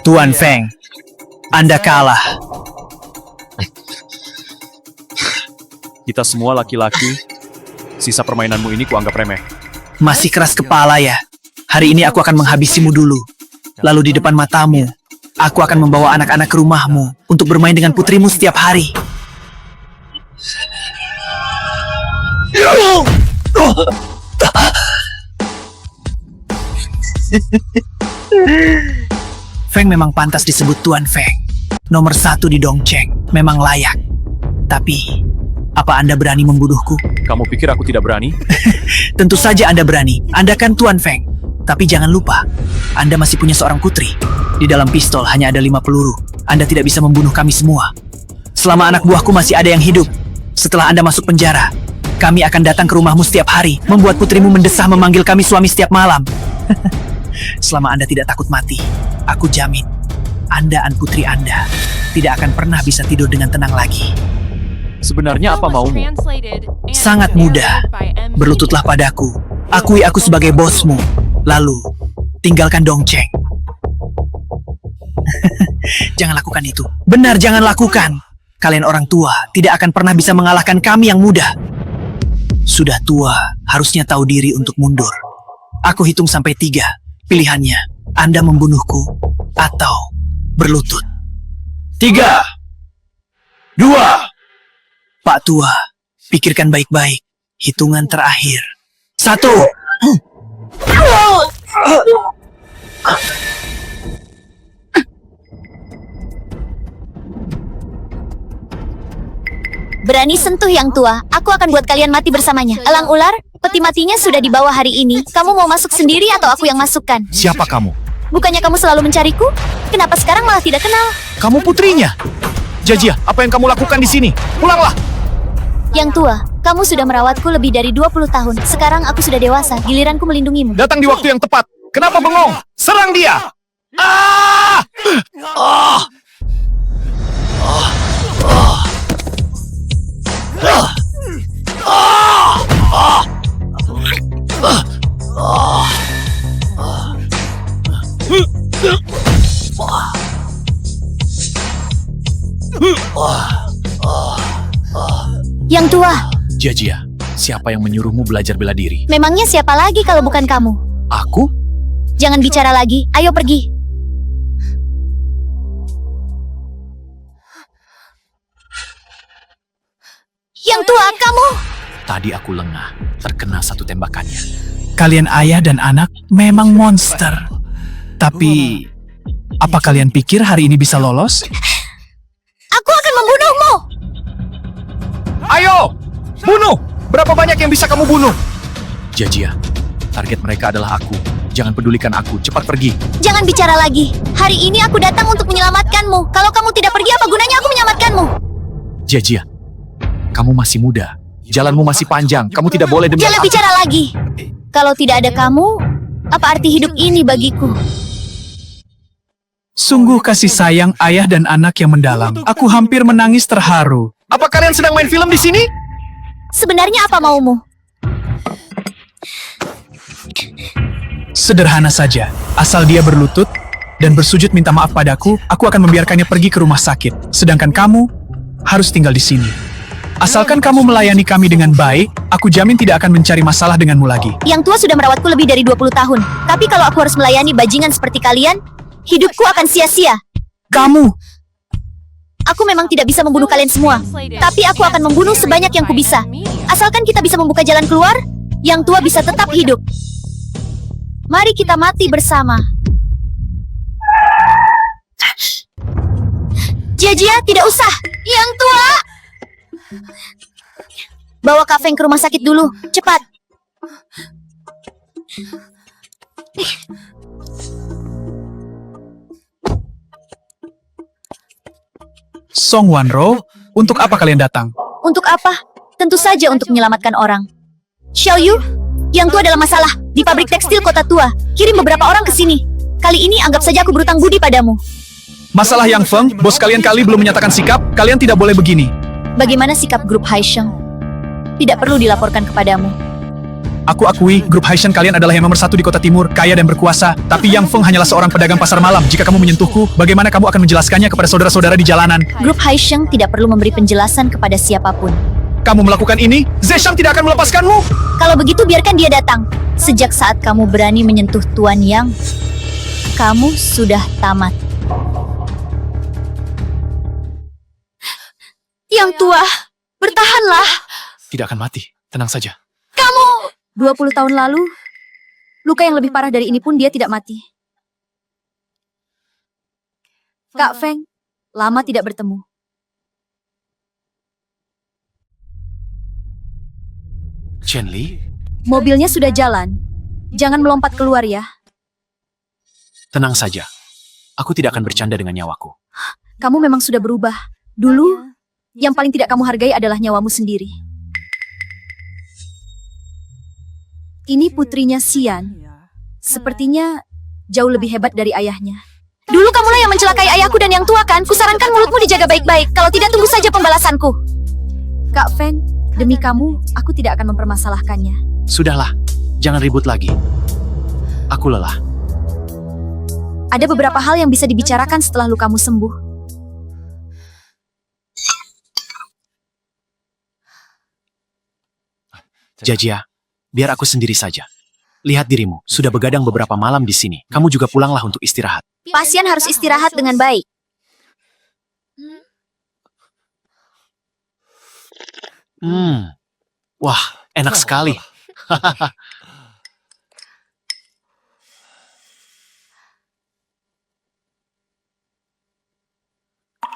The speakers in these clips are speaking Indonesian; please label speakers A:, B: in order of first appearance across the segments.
A: Tuan Feng, Anda kalah.
B: Kita semua laki-laki, sisa permainanmu ini kuanggap remeh.
A: Masih keras kepala ya? Hari ini aku akan menghabisimu dulu. Lalu di depan matamu, aku akan membawa anak-anak ke rumahmu untuk bermain dengan putrimu setiap hari. Feng memang pantas disebut Tuan Feng. Nomor 1 di Dongcheng, memang layak. Tapi, apa Anda berani membunuhku?
B: Kamu pikir aku tidak berani?
A: Tentu saja Anda berani. Anda kan Tuan Feng. Tapi jangan lupa, Anda masih punya seorang putri. Di dalam pistol hanya ada 5 peluru. Anda tidak bisa membunuh kami semua. Selama anak buahku masih ada yang hidup, setelah Anda masuk penjara, kami akan datang ke rumahmu setiap hari, membuat putrimu mendesah memanggil kami suami setiap malam. Selama Anda tidak takut mati, aku jamin, Anda dan putri Anda tidak akan pernah bisa tidur dengan tenang lagi.
B: Sebenarnya apa maumu?
A: Sangat mudah. Berlututlah padaku. Akui aku sebagai bosmu. Lalu, tinggalkan Dongcheng. Jangan lakukan itu. Benar, jangan lakukan. Kalian orang tua tidak akan pernah bisa mengalahkan kami yang muda. Sudah tua, harusnya tahu diri untuk mundur. Aku hitung sampai 3. Pilihannya, Anda membunuhku atau berlutut. 3, 2. Pak Tua, pikirkan baik-baik. Hitungan terakhir. 1.
C: Berani sentuh yang tua, aku akan buat kalian mati bersamanya. Elang ular, peti matinya sudah dibawa hari ini. Kamu mau masuk sendiri atau aku yang masukkan?
D: Siapa kamu?
C: Bukannya kamu selalu mencariku? Kenapa sekarang malah tidak kenal?
D: Kamu putrinya. Jajia, apa yang kamu lakukan di sini? Pulanglah.
C: Yang tua, kamu sudah merawatku lebih dari 20 tahun. Sekarang aku sudah dewasa, giliranku melindungimu.
D: Datang di waktu yang tepat. Kenapa bengong? Serang dia. Ah! Ah!
C: Yang tua,
D: Jajia, siapa yang menyuruhmu belajar bela diri?
C: memangnya siapa lagi kalau bukan kamu?
D: Aku?
C: Jangan bicara lagi, ayo pergi. Yang tua, kamu!
D: Tadi aku lengah, terkena satu tembakannya.
A: Kalian ayah dan anak memang monster. Tapi, apa kalian pikir hari ini bisa lolos?
C: Aku akan membunuhmu!
D: Ayo! Bunuh! Berapa banyak yang bisa kamu bunuh? Jajia, target mereka adalah aku. Jangan pedulikan aku, cepat pergi.
C: Jangan bicara lagi. Hari ini aku datang untuk menyelamatkanmu. Kalau kamu tidak pergi, apa gunanya aku menyelamatkanmu?
D: Jajia, kamu masih muda. Jalanmu masih panjang. Kamu tidak boleh demi...
C: Jangan bicara lagi. Kalau tidak ada kamu, apa arti hidup ini bagiku?
A: Sungguh kasih sayang ayah dan anak yang mendalam. Aku hampir menangis terharu.
D: Apa kalian sedang main film di sini?
C: Sebenarnya apa maumu?
A: Sederhana saja. Asal dia berlutut dan bersujud minta maaf padaku, aku akan membiarkannya pergi ke rumah sakit. Sedangkan kamu harus tinggal di sini. Asalkan kamu melayani kami dengan baik, aku jamin tidak akan mencari masalah denganmu lagi.
C: Yang tua sudah merawatku lebih dari 20 tahun. Tapi kalau aku harus melayani bajingan seperti kalian, hidupku akan sia-sia.
A: Kamu!
C: Aku memang tidak bisa membunuh kalian semua. Tapi aku akan membunuh sebanyak yang kubisa. Asalkan kita bisa membuka jalan keluar, yang tua bisa tetap hidup. Mari kita mati bersama. Jajia, tidak usah. Yang tua! Bawa Kak Feng ke rumah sakit dulu, cepat.
A: Song Wanro, untuk apa kalian datang?
C: Untuk apa? Tentu saja untuk menyelamatkan orang. Xiao Yu, yang tua adalah masalah. Di pabrik tekstil kota tua, kirim beberapa orang ke sini. Kali ini anggap saja aku berutang budi padamu.
A: Masalah Yang Feng, bos kalian kali belum menyatakan sikap, kalian tidak boleh begini.
C: Bagaimana sikap grup Haisheng? Tidak perlu dilaporkan kepadamu.
D: Aku akui, grup Haishan kalian adalah yang nomor satu di kota timur, kaya dan berkuasa. Tapi Yang Feng hanyalah seorang pedagang pasar malam. Jika kamu menyentuhku, bagaimana kamu akan menjelaskannya kepada saudara-saudara di jalanan?
C: Grup Haisheng tidak perlu memberi penjelasan kepada siapapun.
D: Kamu melakukan ini, Zeshang tidak akan melepaskanmu.
C: Kalau begitu biarkan dia datang. Sejak saat kamu berani menyentuh Tuan Yang, kamu sudah tamat. Yang tua, bertahanlah.
D: Tidak akan mati, tenang saja.
C: 20 tahun lalu, luka yang lebih parah dari ini pun dia tidak mati. Kak Feng, lama tidak bertemu.
D: Chen Li,
C: Mobilnya sudah jalan. Jangan melompat keluar ya.
D: tenang saja. Aku tidak akan bercanda dengan nyawaku.
C: Kamu memang sudah berubah. Dulu, yang paling tidak kamu hargai adalah nyawamu sendiri. Ini putrinya Xian. Sepertinya jauh lebih hebat dari ayahnya. Dulu kamulah yang mencelakai ayahku dan yang tua kan? Kusarankan mulutmu dijaga baik-baik. Kalau tidak, tunggu saja pembalasanku. Kak Feng, demi kamu, aku tidak akan mempermasalahkannya.
D: Sudahlah, jangan ribut lagi. Aku lelah.
C: Ada beberapa hal yang bisa dibicarakan setelah lukamu sembuh.
D: Jajia, biar aku sendiri saja. Lihat dirimu, sudah begadang beberapa malam di sini. Kamu juga pulanglah untuk istirahat.
C: Pasien harus istirahat dengan baik.
D: Wah, enak sekali.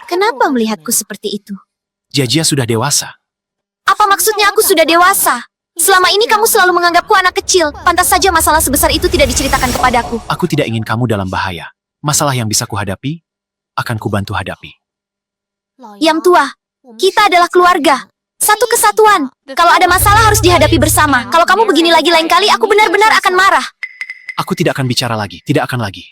C: Kenapa melihatku seperti itu?
D: Jajia sudah dewasa.
C: Apa maksudnya aku sudah dewasa? Selama ini kamu selalu menganggapku anak kecil. Pantas saja masalah sebesar itu tidak diceritakan kepadaku.
D: Aku tidak ingin kamu dalam bahaya. Masalah yang bisa kuhadapi, akan kubantu hadapi.
C: Yang tua, kita adalah keluarga. Satu kesatuan. Kalau ada masalah harus dihadapi bersama. Kalau kamu begini lagi lain kali, aku benar-benar akan marah.
D: Aku tidak akan bicara lagi, tidak akan lagi.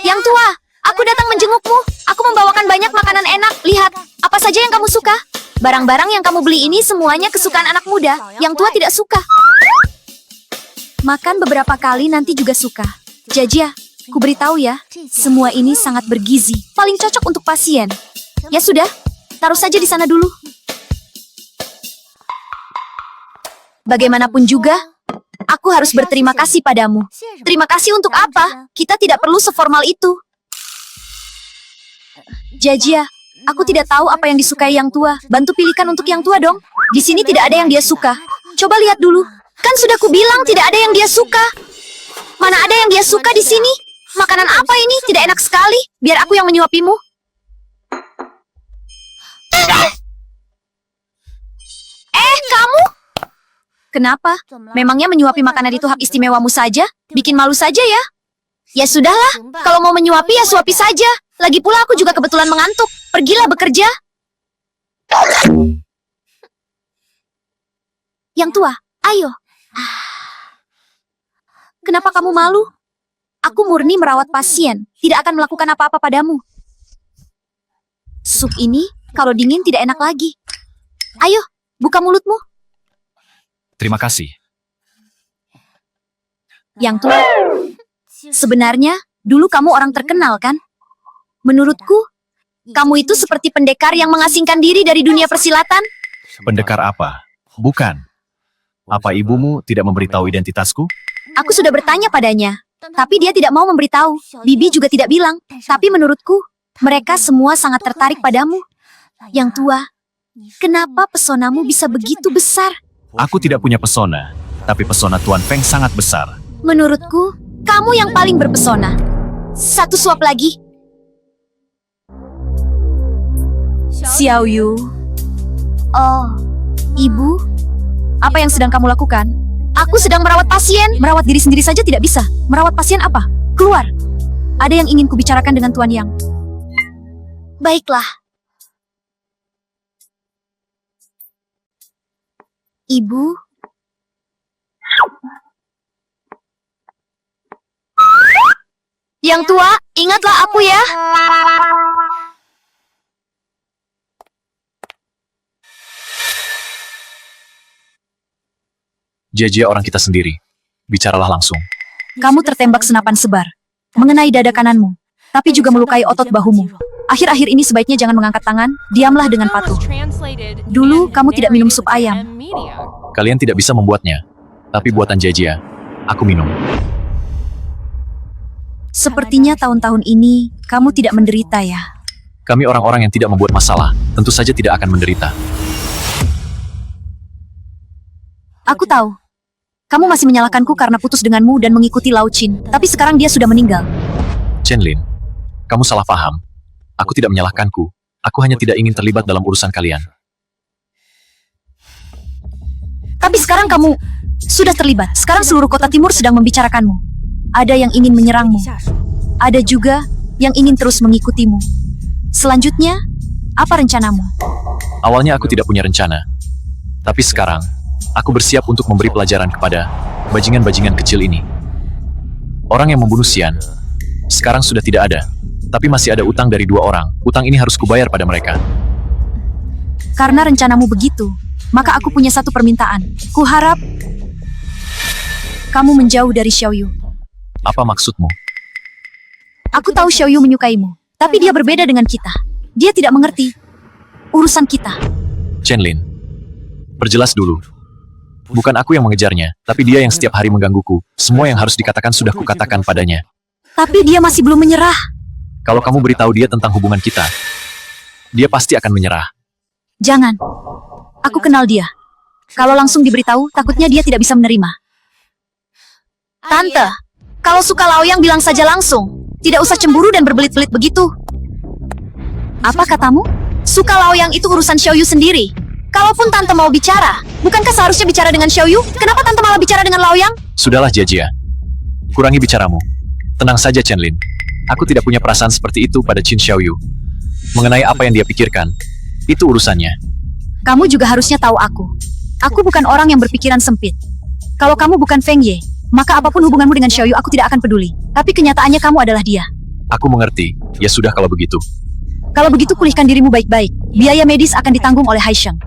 C: Yang tua, aku datang menjengukmu. Aku membawakan banyak makanan enak. Lihat, apa saja yang kamu suka. Barang-barang yang kamu beli ini semuanya kesukaan anak muda. Yang tua tidak suka. Makan beberapa kali nanti juga suka. Jajia, ku beritahu ya, semua ini sangat bergizi. Paling cocok untuk pasien. Ya sudah, taruh saja di sana dulu. Bagaimanapun juga, aku harus berterima kasih padamu. Terima kasih untuk apa? Kita tidak perlu seformal itu. Jajia, aku tidak tahu apa yang disukai yang tua. Bantu pilihkan untuk yang tua dong. Di sini tidak ada yang dia suka. Coba lihat dulu. Kan sudah kubilang tidak ada yang dia suka. Mana ada yang dia suka di sini? Makanan apa ini? Tidak enak sekali. Biar aku yang menyuapimu. Kamu? Kenapa? Memangnya menyuapi makanan itu hak istimewamu saja? Bikin malu saja ya? Ya sudahlah, kalau mau menyuapi ya suapi saja. Lagi pula aku juga kebetulan mengantuk. Pergilah bekerja. Yang tua, ayo. Kenapa kamu malu? Aku murni merawat pasien, tidak akan melakukan apa-apa padamu. Sup ini, kalau dingin tidak enak lagi. Ayo, buka mulutmu.
D: Terima kasih.
C: Yang tua, sebenarnya dulu kamu orang terkenal kan? Menurutku, kamu itu seperti pendekar yang mengasingkan diri dari dunia persilatan.
B: Pendekar apa? Bukan. Apa ibumu tidak memberitahu identitasku?
C: Aku sudah bertanya padanya, tapi dia tidak mau memberitahu. Bibi juga tidak bilang, tapi menurutku, mereka semua sangat tertarik padamu. Yang tua, kenapa pesonamu bisa begitu besar?
B: Aku tidak punya pesona, tapi pesona Tuan Feng sangat besar.
C: Menurutku, kamu yang paling berpesona. Satu suap lagi. Xiao Yu. Oh, ibu, apa yang sedang kamu lakukan? Aku sedang merawat pasien. Merawat diri sendiri saja tidak bisa. Merawat pasien apa? Keluar. Ada yang ingin kubicarakan dengan Tuan Yang. Baiklah. Ibu. Yang tua, ingatlah aku ya.
B: Jia orang kita sendiri. Bicaralah langsung.
E: Kamu tertembak senapan sebar, mengenai dada kananmu, tapi juga melukai otot bahumu. Akhir-akhir ini sebaiknya jangan mengangkat tangan, diamlah dengan patuh.
F: Dulu kamu tidak minum sup ayam.
B: Kalian tidak bisa membuatnya. Tapi buatan Jia, aku minum.
E: Sepertinya tahun-tahun ini, kamu tidak menderita ya.
B: Kami orang-orang yang tidak membuat masalah, tentu saja tidak akan menderita.
E: Aku tahu. Kamu masih menyalahkanku karena putus denganmu dan mengikuti Lao Chin, tapi sekarang dia sudah meninggal.
B: Chen Lin, kamu salah paham. Aku tidak menyalahkanku. Aku hanya tidak ingin terlibat dalam urusan kalian.
E: Tapi sekarang kamu sudah terlibat. Sekarang seluruh kota timur sedang membicarakanmu. Ada yang ingin menyerangmu. Ada juga yang ingin terus mengikutimu. Selanjutnya, apa rencanamu?
B: Awalnya aku tidak punya rencana. Tapi sekarang, aku bersiap untuk memberi pelajaran kepada bajingan-bajingan kecil ini. Orang yang membunuh Xian, sekarang sudah tidak ada. Tapi masih ada utang dari 2 orang. Utang ini harus kubayar pada mereka.
E: Karena rencanamu begitu, maka aku punya satu permintaan. Kuharap kamu menjauh dari Xiaoyu.
B: Apa maksudmu?
E: Aku tahu Xiaoyu menyukaimu, tapi dia berbeda dengan kita. Dia tidak mengerti urusan kita.
B: Chen Lin, perjelas dulu. Bukan aku yang mengejarnya, tapi dia yang setiap hari menggangguku. Semua yang harus dikatakan sudah kukatakan padanya.
E: Tapi dia masih belum menyerah.
B: Kalau kamu beritahu dia tentang hubungan kita, dia pasti akan menyerah.
E: Jangan. Aku kenal dia. Kalau langsung diberitahu, takutnya dia tidak bisa menerima. Tante, kalau suka Laoyang bilang saja langsung. Tidak usah cemburu dan berbelit-belit begitu. Apa katamu? Suka Laoyang itu urusan Xiaoyu sendiri. Kalaupun Tante mau bicara, bukankah seharusnya bicara dengan Xiaoyu? Kenapa Tante malah bicara dengan Laoyang?
B: Sudahlah Jia. Kurangi bicaramu. Tenang saja Chen Lin. Aku tidak punya perasaan seperti itu pada Qin Xiaoyu. Mengenai apa yang dia pikirkan, itu urusannya.
E: Kamu juga harusnya tahu aku. Aku bukan orang yang berpikiran sempit. Kalau kamu bukan Feng Ye, maka apapun hubunganmu dengan Xiaoyu aku tidak akan peduli. Tapi kenyataannya kamu adalah dia.
B: Aku mengerti. Ya sudah kalau begitu.
E: Kalau begitu pulihkan dirimu baik-baik. Biaya medis akan ditanggung oleh Haisheng.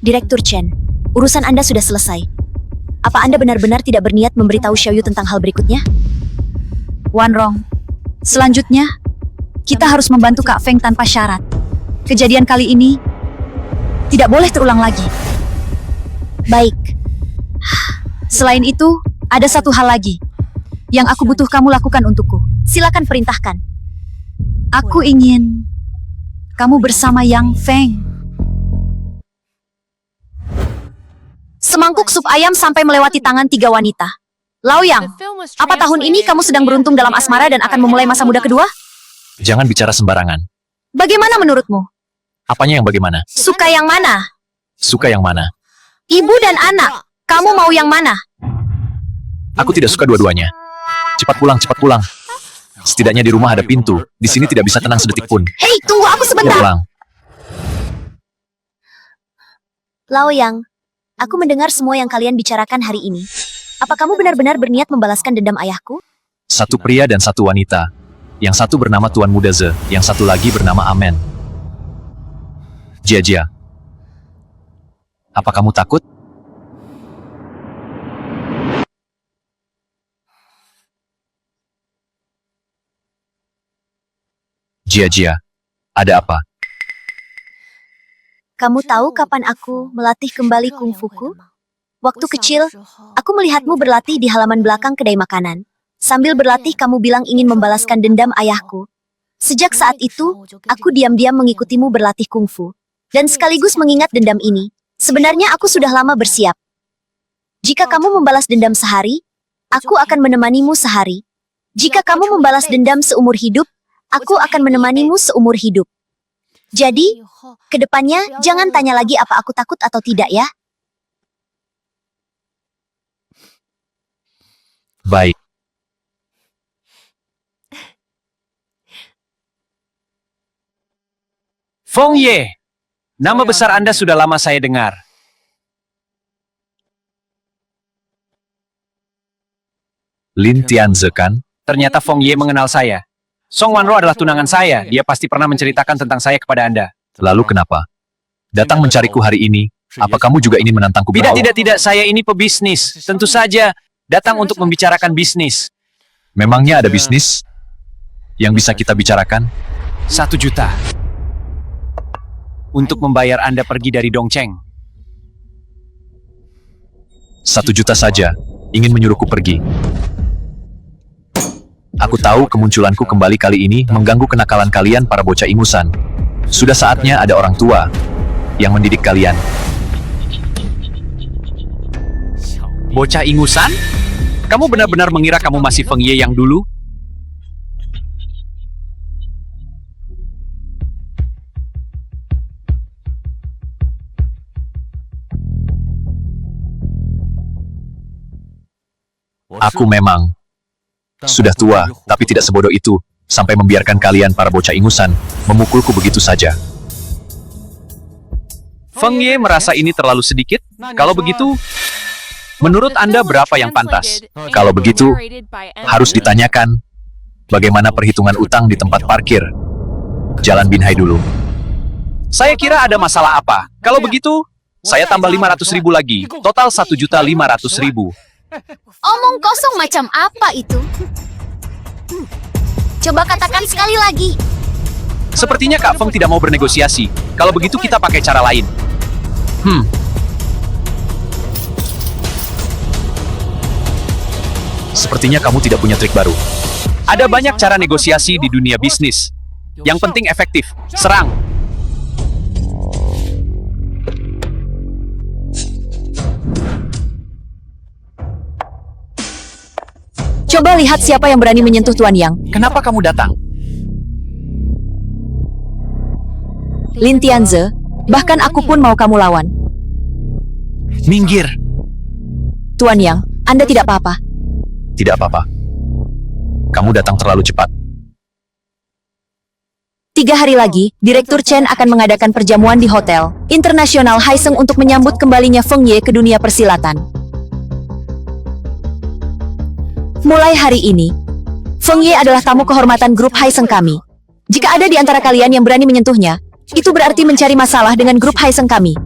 C: Direktur Chen, urusan Anda sudah selesai. Apa Anda benar-benar tidak berniat memberitahu Xiaoyu tentang hal berikutnya?
E: Wan Rong. Selanjutnya, kita harus membantu Kak Feng tanpa syarat. Kejadian kali ini tidak boleh terulang lagi.
C: Baik,
E: Selain itu, ada satu hal lagi yang aku butuh kamu lakukan untukku.
C: silakan perintahkan.
E: Aku ingin kamu bersama Yang Feng.
C: Semangkuk sup ayam sampai melewati tangan 3 wanita. Laoyang, apa tahun ini kamu sedang beruntung dalam asmara dan akan memulai masa muda kedua?
B: Jangan bicara sembarangan.
C: Bagaimana menurutmu?
B: Apanya yang bagaimana?
C: Suka yang mana?
B: Suka yang mana?
C: Ibu dan anak, kamu mau yang mana?
B: Aku tidak suka dua-duanya. Cepat pulang, cepat pulang. Setidaknya di rumah ada pintu. Di sini tidak bisa tenang sedetik pun.
C: Hei, tunggu aku
B: Mau
C: sebentar.
B: pulang.
C: Laoyang, aku mendengar semua yang kalian bicarakan hari ini. Apa kamu benar-benar berniat membalaskan dendam ayahku?
B: Satu pria dan satu wanita. Yang satu bernama Tuan Muda Ze, yang satu lagi bernama Amen. Jia. Apa kamu takut? Jia, ada apa?
C: Kamu tahu kapan aku melatih kembali kungfuku? Waktu kecil, aku melihatmu berlatih di halaman belakang kedai makanan. Sambil berlatih kamu bilang ingin membalaskan dendam ayahku. Sejak saat itu, aku diam-diam mengikutimu berlatih kungfu. Dan sekaligus mengingat dendam ini. Sebenarnya aku sudah lama bersiap. Jika kamu membalas dendam sehari, aku akan menemanimu sehari. Jika kamu membalas dendam seumur hidup, aku akan menemanimu seumur hidup. Jadi, kedepannya jangan tanya lagi apa aku takut atau tidak ya.
B: Baik.
A: Feng Ye, nama besar Anda sudah lama saya dengar.
B: Lin Tianze kan?
G: Ternyata Feng Ye mengenal saya. Song Wanro adalah tunangan saya. Dia pasti pernah menceritakan tentang saya kepada Anda.
B: Lalu kenapa? Datang mencariku hari ini. Apa kamu juga ingin menantangku
G: Tidak,
B: berawal?
G: tidak. Saya ini pebisnis. Tentu saja datang untuk membicarakan bisnis.
B: Memangnya ada bisnis yang bisa kita bicarakan?
G: 1 juta. Untuk membayar Anda pergi dari Dongcheng.
B: 1 juta saja, ingin menyuruhku pergi. Aku tahu kemunculanku kembali kali ini mengganggu kenakalan kalian para bocah ingusan. Sudah saatnya ada orang tua yang mendidik kalian.
G: Bocah ingusan? Kamu benar-benar mengira kamu masih Feng Ye yang dulu?
B: Aku memang sudah tua, tapi tidak sebodoh itu sampai membiarkan kalian para bocah ingusan memukulku begitu saja.
G: Feng Ye merasa ini terlalu sedikit? Kalau begitu, menurut Anda berapa yang pantas?
B: Kalau begitu, harus ditanyakan bagaimana perhitungan utang di tempat parkir Jalan Binhai dulu.
G: Saya kira ada masalah apa. Kalau begitu, saya tambah 500.000 lagi. Total 1.500.000.
C: Omong kosong macam apa itu? Coba katakan sekali lagi.
G: Sepertinya Kak Feng tidak mau bernegosiasi. Kalau begitu kita pakai cara lain.
B: Sepertinya kamu tidak punya trik baru.
G: Ada banyak cara negosiasi di dunia bisnis. Yang penting efektif. Serang.
E: Coba lihat siapa yang berani menyentuh Tuan Yang.
G: Kenapa kamu datang?
E: Lin Tianze, bahkan aku pun mau kamu lawan.
G: Minggir.
E: Tuan Yang, Anda tidak apa-apa.
B: Tidak apa-apa. Kamu datang terlalu cepat.
E: 3 hari lagi, Direktur Chen akan mengadakan perjamuan di Hotel Internasional Haiseng untuk menyambut kembalinya Feng Ye ke dunia persilatan. Mulai hari ini, Feng Ye adalah tamu kehormatan grup Haiseng kami. Jika ada di antara kalian yang berani menyentuhnya, itu berarti mencari masalah dengan grup Haiseng kami.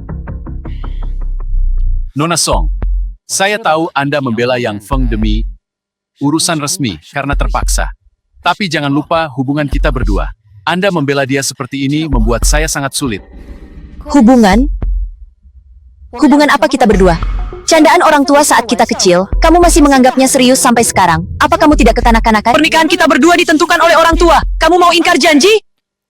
H: Nona Song, saya tahu Anda membela Yang Feng demi urusan resmi karena terpaksa. Tapi jangan lupa hubungan kita berdua. Anda membela dia seperti ini membuat saya sangat sulit.
E: Hubungan? Hubungan apa kita berdua? Candaan orang tua saat kita kecil, kamu masih menganggapnya serius sampai sekarang. Apa kamu tidak kekanak-kanakan?
A: Pernikahan kita berdua ditentukan oleh orang tua. Kamu mau ingkar janji?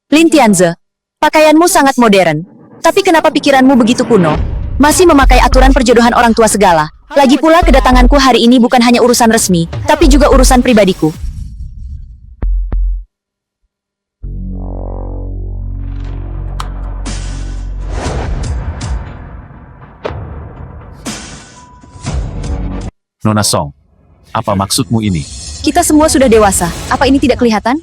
E: Lin Tianze, pakaianmu sangat modern. Tapi kenapa pikiranmu begitu kuno? Masih memakai aturan perjodohan orang tua segala. Lagi pula kedatanganku hari ini bukan hanya urusan resmi, tapi juga urusan pribadiku.
H: Nona Song, apa maksudmu ini?
E: Kita semua sudah dewasa. Apa ini tidak kelihatan?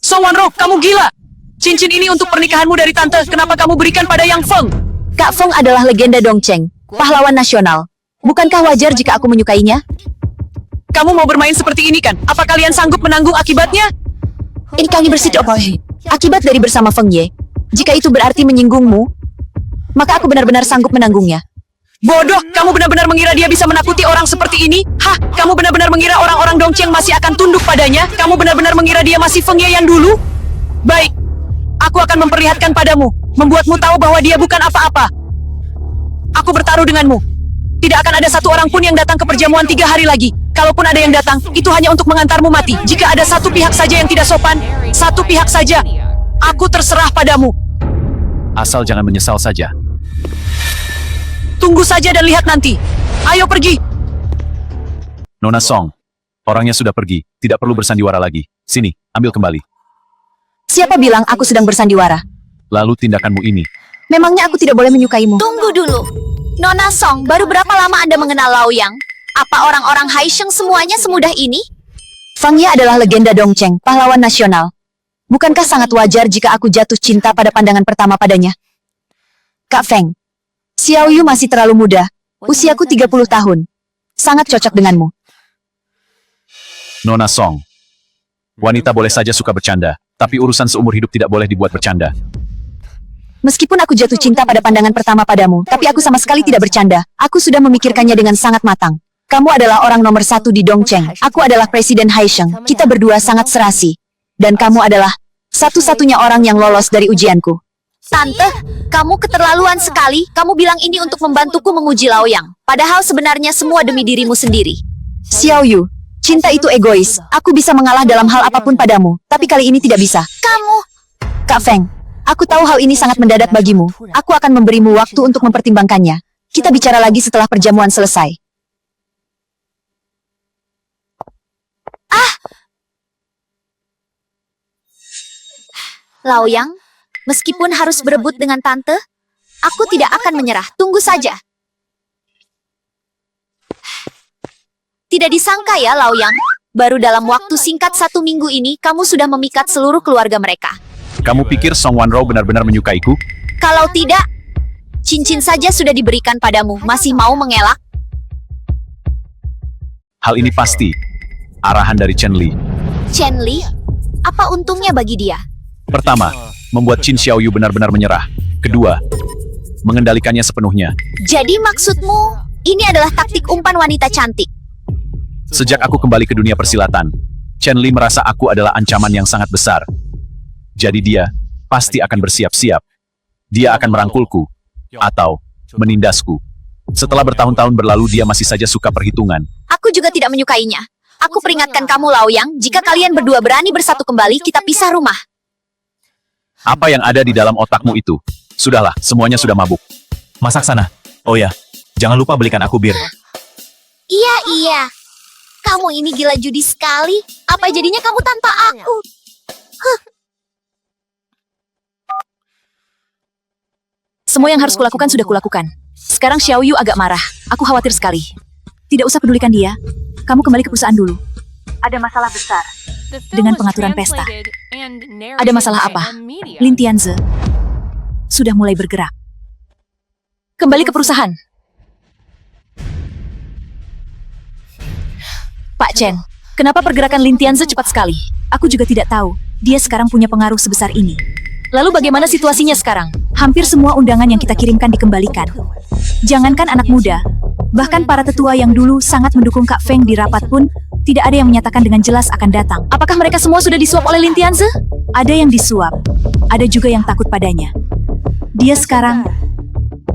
A: Song Wanro, kamu gila! Cincin ini untuk pernikahanmu dari tante. Kenapa kamu berikan pada Yang Feng?
E: Kak Feng adalah legenda Dongcheng, pahlawan nasional. Bukankah wajar jika aku menyukainya?
A: Kamu mau bermain seperti ini kan? Apa kalian sanggup menanggung akibatnya?
E: Ini kami bersidok. Akibat dari bersama Feng Ye. Jika itu berarti menyinggungmu, maka aku benar-benar sanggup menanggungnya.
A: Bodoh, kamu benar-benar mengira dia bisa menakuti orang seperti ini? Hah, kamu benar-benar mengira orang-orang Dongcheng masih akan tunduk padanya? Kamu benar-benar mengira dia masih Feng Ye yang dulu? Baik, aku akan memperlihatkan padamu, membuatmu tahu bahwa dia bukan apa-apa. Aku bertaruh denganmu. Tidak akan ada satu orang pun yang datang ke perjamuan 3 hari lagi. Kalaupun ada yang datang, itu hanya untuk mengantarmu mati. Jika ada satu pihak saja yang tidak sopan, satu pihak saja, aku terserah padamu.
H: Asal jangan menyesal saja.
A: Tunggu saja dan lihat nanti. Ayo pergi.
H: Nona Song, orangnya sudah pergi, tidak perlu bersandiwara lagi. Sini, ambil kembali.
E: Siapa bilang aku sedang bersandiwara?
H: Lalu tindakanmu ini.
E: Memangnya aku tidak boleh menyukaimu?
C: Tunggu dulu. Nona Song, baru berapa lama Anda mengenal Laoyang? Apa orang-orang Haisheng semuanya semudah ini?
E: Feng Ye adalah legenda Dongcheng, pahlawan nasional. Bukankah sangat wajar jika aku jatuh cinta pada pandangan pertama padanya? Kak Feng, Xiao Yu masih terlalu muda. Usiaku 30 tahun. Sangat cocok denganmu.
H: Nona Song,
B: Wanita boleh saja suka bercanda, tapi urusan seumur hidup tidak boleh dibuat bercanda.
E: Meskipun aku jatuh cinta pada pandangan pertama padamu, tapi aku sama sekali tidak bercanda. Aku sudah memikirkannya dengan sangat matang. Kamu adalah orang nomor 1 di Dongcheng. Aku adalah Presiden Haisheng. Kita berdua sangat serasi. Dan kamu adalah satu-satunya orang yang lolos dari ujianku.
C: Tante, kamu keterlaluan sekali. Kamu bilang ini untuk membantuku menguji Laoyang. Padahal sebenarnya semua demi dirimu sendiri.
E: Xiao Yu, cinta itu egois. Aku bisa mengalah dalam hal apapun padamu, tapi kali ini tidak bisa.
C: Kamu...
E: Kak Feng, aku tahu hal ini sangat mendadak bagimu. Aku akan memberimu waktu untuk mempertimbangkannya. Kita bicara lagi setelah perjamuan selesai.
C: Laoyang, meskipun harus berebut dengan tante, aku tidak akan menyerah. Tunggu saja. Tidak disangka ya, Laoyang. Baru dalam waktu singkat 1 minggu ini, kamu sudah memikat seluruh keluarga mereka.
B: Kamu pikir Song Wanrou benar-benar menyukaiku?
C: Kalau tidak, cincin saja sudah diberikan padamu. Masih mau mengelak?
B: Hal ini pasti arahan dari Chen Li.
C: Chen Li? Apa untungnya bagi dia?
B: Pertama, membuat Qin Xiaoyu benar-benar menyerah. Kedua, mengendalikannya sepenuhnya.
C: Jadi maksudmu, ini adalah taktik umpan wanita cantik.
B: Sejak aku kembali ke dunia persilatan, Chen Li merasa aku adalah ancaman yang sangat besar. Jadi dia pasti akan bersiap-siap. Dia akan merangkulku atau menindasku. Setelah bertahun-tahun berlalu, dia masih saja suka perhitungan.
C: Aku juga tidak menyukainya. Aku peringatkan kamu, Laoyang, jika kalian berdua berani bersatu kembali, kita pisah rumah.
B: Apa yang ada di dalam otakmu itu? Sudahlah, semuanya sudah mabuk. Masak sana. Oh ya, jangan lupa belikan aku bir.
C: Iya. Kamu ini gila judi sekali. Apa jadinya kamu tanpa aku?
E: Semua yang harus kulakukan sudah kulakukan. Sekarang Xiao Yu agak marah. Aku khawatir sekali. Tidak usah pedulikan dia. Kamu kembali ke perusahaan dulu. Ada masalah besar dengan pengaturan pesta. Ada masalah apa? Lin Tianze sudah mulai bergerak. Kembali ke perusahaan. Pak Chen, kenapa pergerakan Lin Tianze cepat sekali? Aku juga tidak tahu. Dia sekarang punya pengaruh sebesar ini. Lalu bagaimana situasinya sekarang? Hampir semua undangan yang kita kirimkan dikembalikan. Jangankan anak muda, bahkan para tetua yang dulu sangat mendukung Kak Feng di rapat pun tidak ada yang menyatakan dengan jelas akan datang. Apakah mereka semua sudah disuap oleh Lin Tianze? Ada yang disuap, ada juga yang takut padanya. Dia sekarang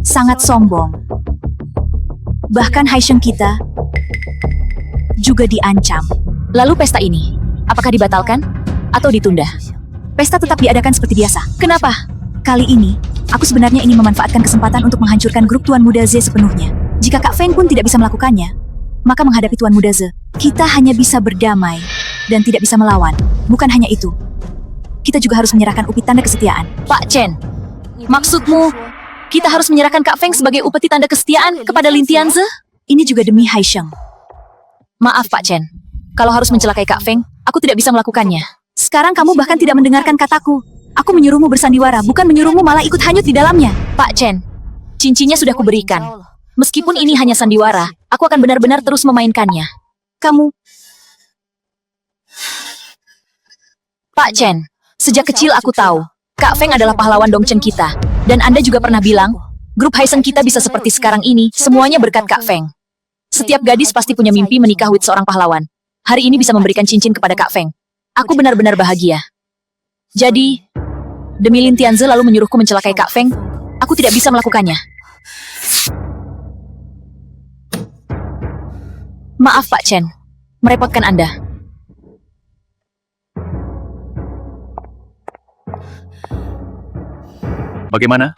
E: sangat sombong. Bahkan Haisheng kita juga diancam. Lalu pesta ini, apakah dibatalkan atau ditunda? Pesta tetap diadakan seperti biasa. Kenapa? Kali ini, aku sebenarnya ingin memanfaatkan kesempatan untuk menghancurkan grup Tuan Muda Z sepenuhnya. Jika Kak Feng pun tidak bisa melakukannya, maka menghadapi Tuan Muda Z, kita hanya bisa berdamai dan tidak bisa melawan. Bukan hanya itu, kita juga harus menyerahkan upeti tanda kesetiaan. Pak Chen, maksudmu kita harus menyerahkan Kak Feng sebagai upeti tanda kesetiaan kepada Lin Tianze? Ini juga demi Haisheng. Maaf Pak Chen, kalau harus mencelakai Kak Feng, aku tidak bisa melakukannya. Sekarang kamu bahkan tidak mendengarkan kataku. Aku menyuruhmu bersandiwara, bukan menyuruhmu malah ikut hanyut di dalamnya. Pak Chen, cincinnya sudah kuberikan. Meskipun ini hanya sandiwara, aku akan benar-benar terus memainkannya. Kamu... Pak Chen, sejak kecil aku tahu, Kak Feng adalah pahlawan Dongcheng kita. Dan Anda juga pernah bilang, grup Haisheng kita bisa seperti sekarang ini, semuanya berkat Kak Feng. Setiap gadis pasti punya mimpi menikah with seorang pahlawan. Hari ini bisa memberikan cincin kepada Kak Feng. Aku benar-benar bahagia. Jadi, demi Lin Tianze lalu menyuruhku mencelakai Kak Feng, aku tidak bisa melakukannya. Maaf Pak Chen, merepotkan Anda.
B: Bagaimana?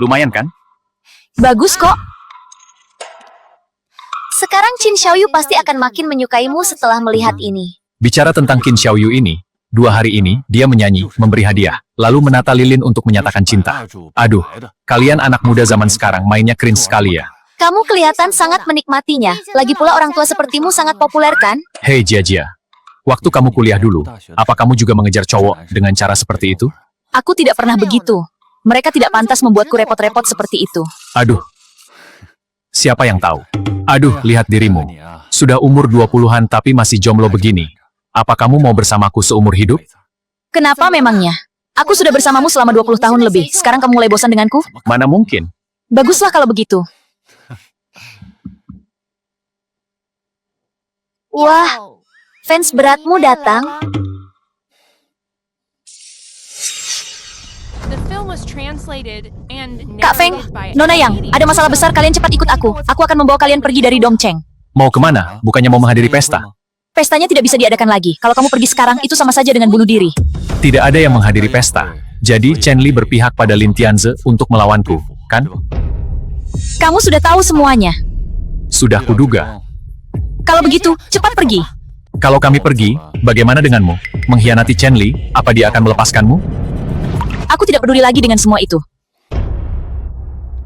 B: Lumayan kan?
E: Bagus kok.
C: Sekarang Qin Xiaoyu pasti akan makin menyukaimu setelah melihat ini.
B: Bicara tentang Qin Xiaoyu ini, 2 hari ini dia menyanyi, memberi hadiah, lalu menata lilin untuk menyatakan cinta. Aduh, kalian anak muda zaman sekarang mainnya cringe sekali ya.
C: Kamu kelihatan sangat menikmatinya. Lagi pula orang tua sepertimu sangat populer kan?
B: Hei Jia, waktu kamu kuliah dulu, apa kamu juga mengejar cowok dengan cara seperti itu?
E: Aku tidak pernah begitu. Mereka tidak pantas membuatku repot-repot seperti itu.
B: Aduh, siapa yang tahu? Aduh, lihat dirimu. Sudah umur 20-an tapi masih jomblo begini. Apa kamu mau bersamaku seumur hidup?
E: Kenapa memangnya? Aku sudah bersamamu selama 20 tahun lebih. Sekarang kamu mulai bosan denganku?
B: Mana mungkin?
E: Baguslah kalau begitu. Wah, fans beratmu datang. Kak Feng, Nona Yang, ada masalah besar, kalian cepat ikut aku. Aku akan membawa kalian pergi dari Dongcheng.
B: Mau kemana? Bukannya mau menghadiri pesta?
E: Pestanya tidak bisa diadakan lagi. Kalau kamu pergi sekarang, itu sama saja dengan bunuh diri.
B: Tidak ada yang menghadiri pesta. Jadi Chen Li berpihak pada Lin Tianze untuk melawanku, kan?
E: Kamu sudah tahu semuanya.
B: Sudah kuduga.
E: Kalau begitu, cepat pergi.
B: Kalau kami pergi, bagaimana denganmu? Mengkhianati Chen Li, apa dia akan melepaskanmu?
E: Aku tidak peduli lagi dengan semua itu.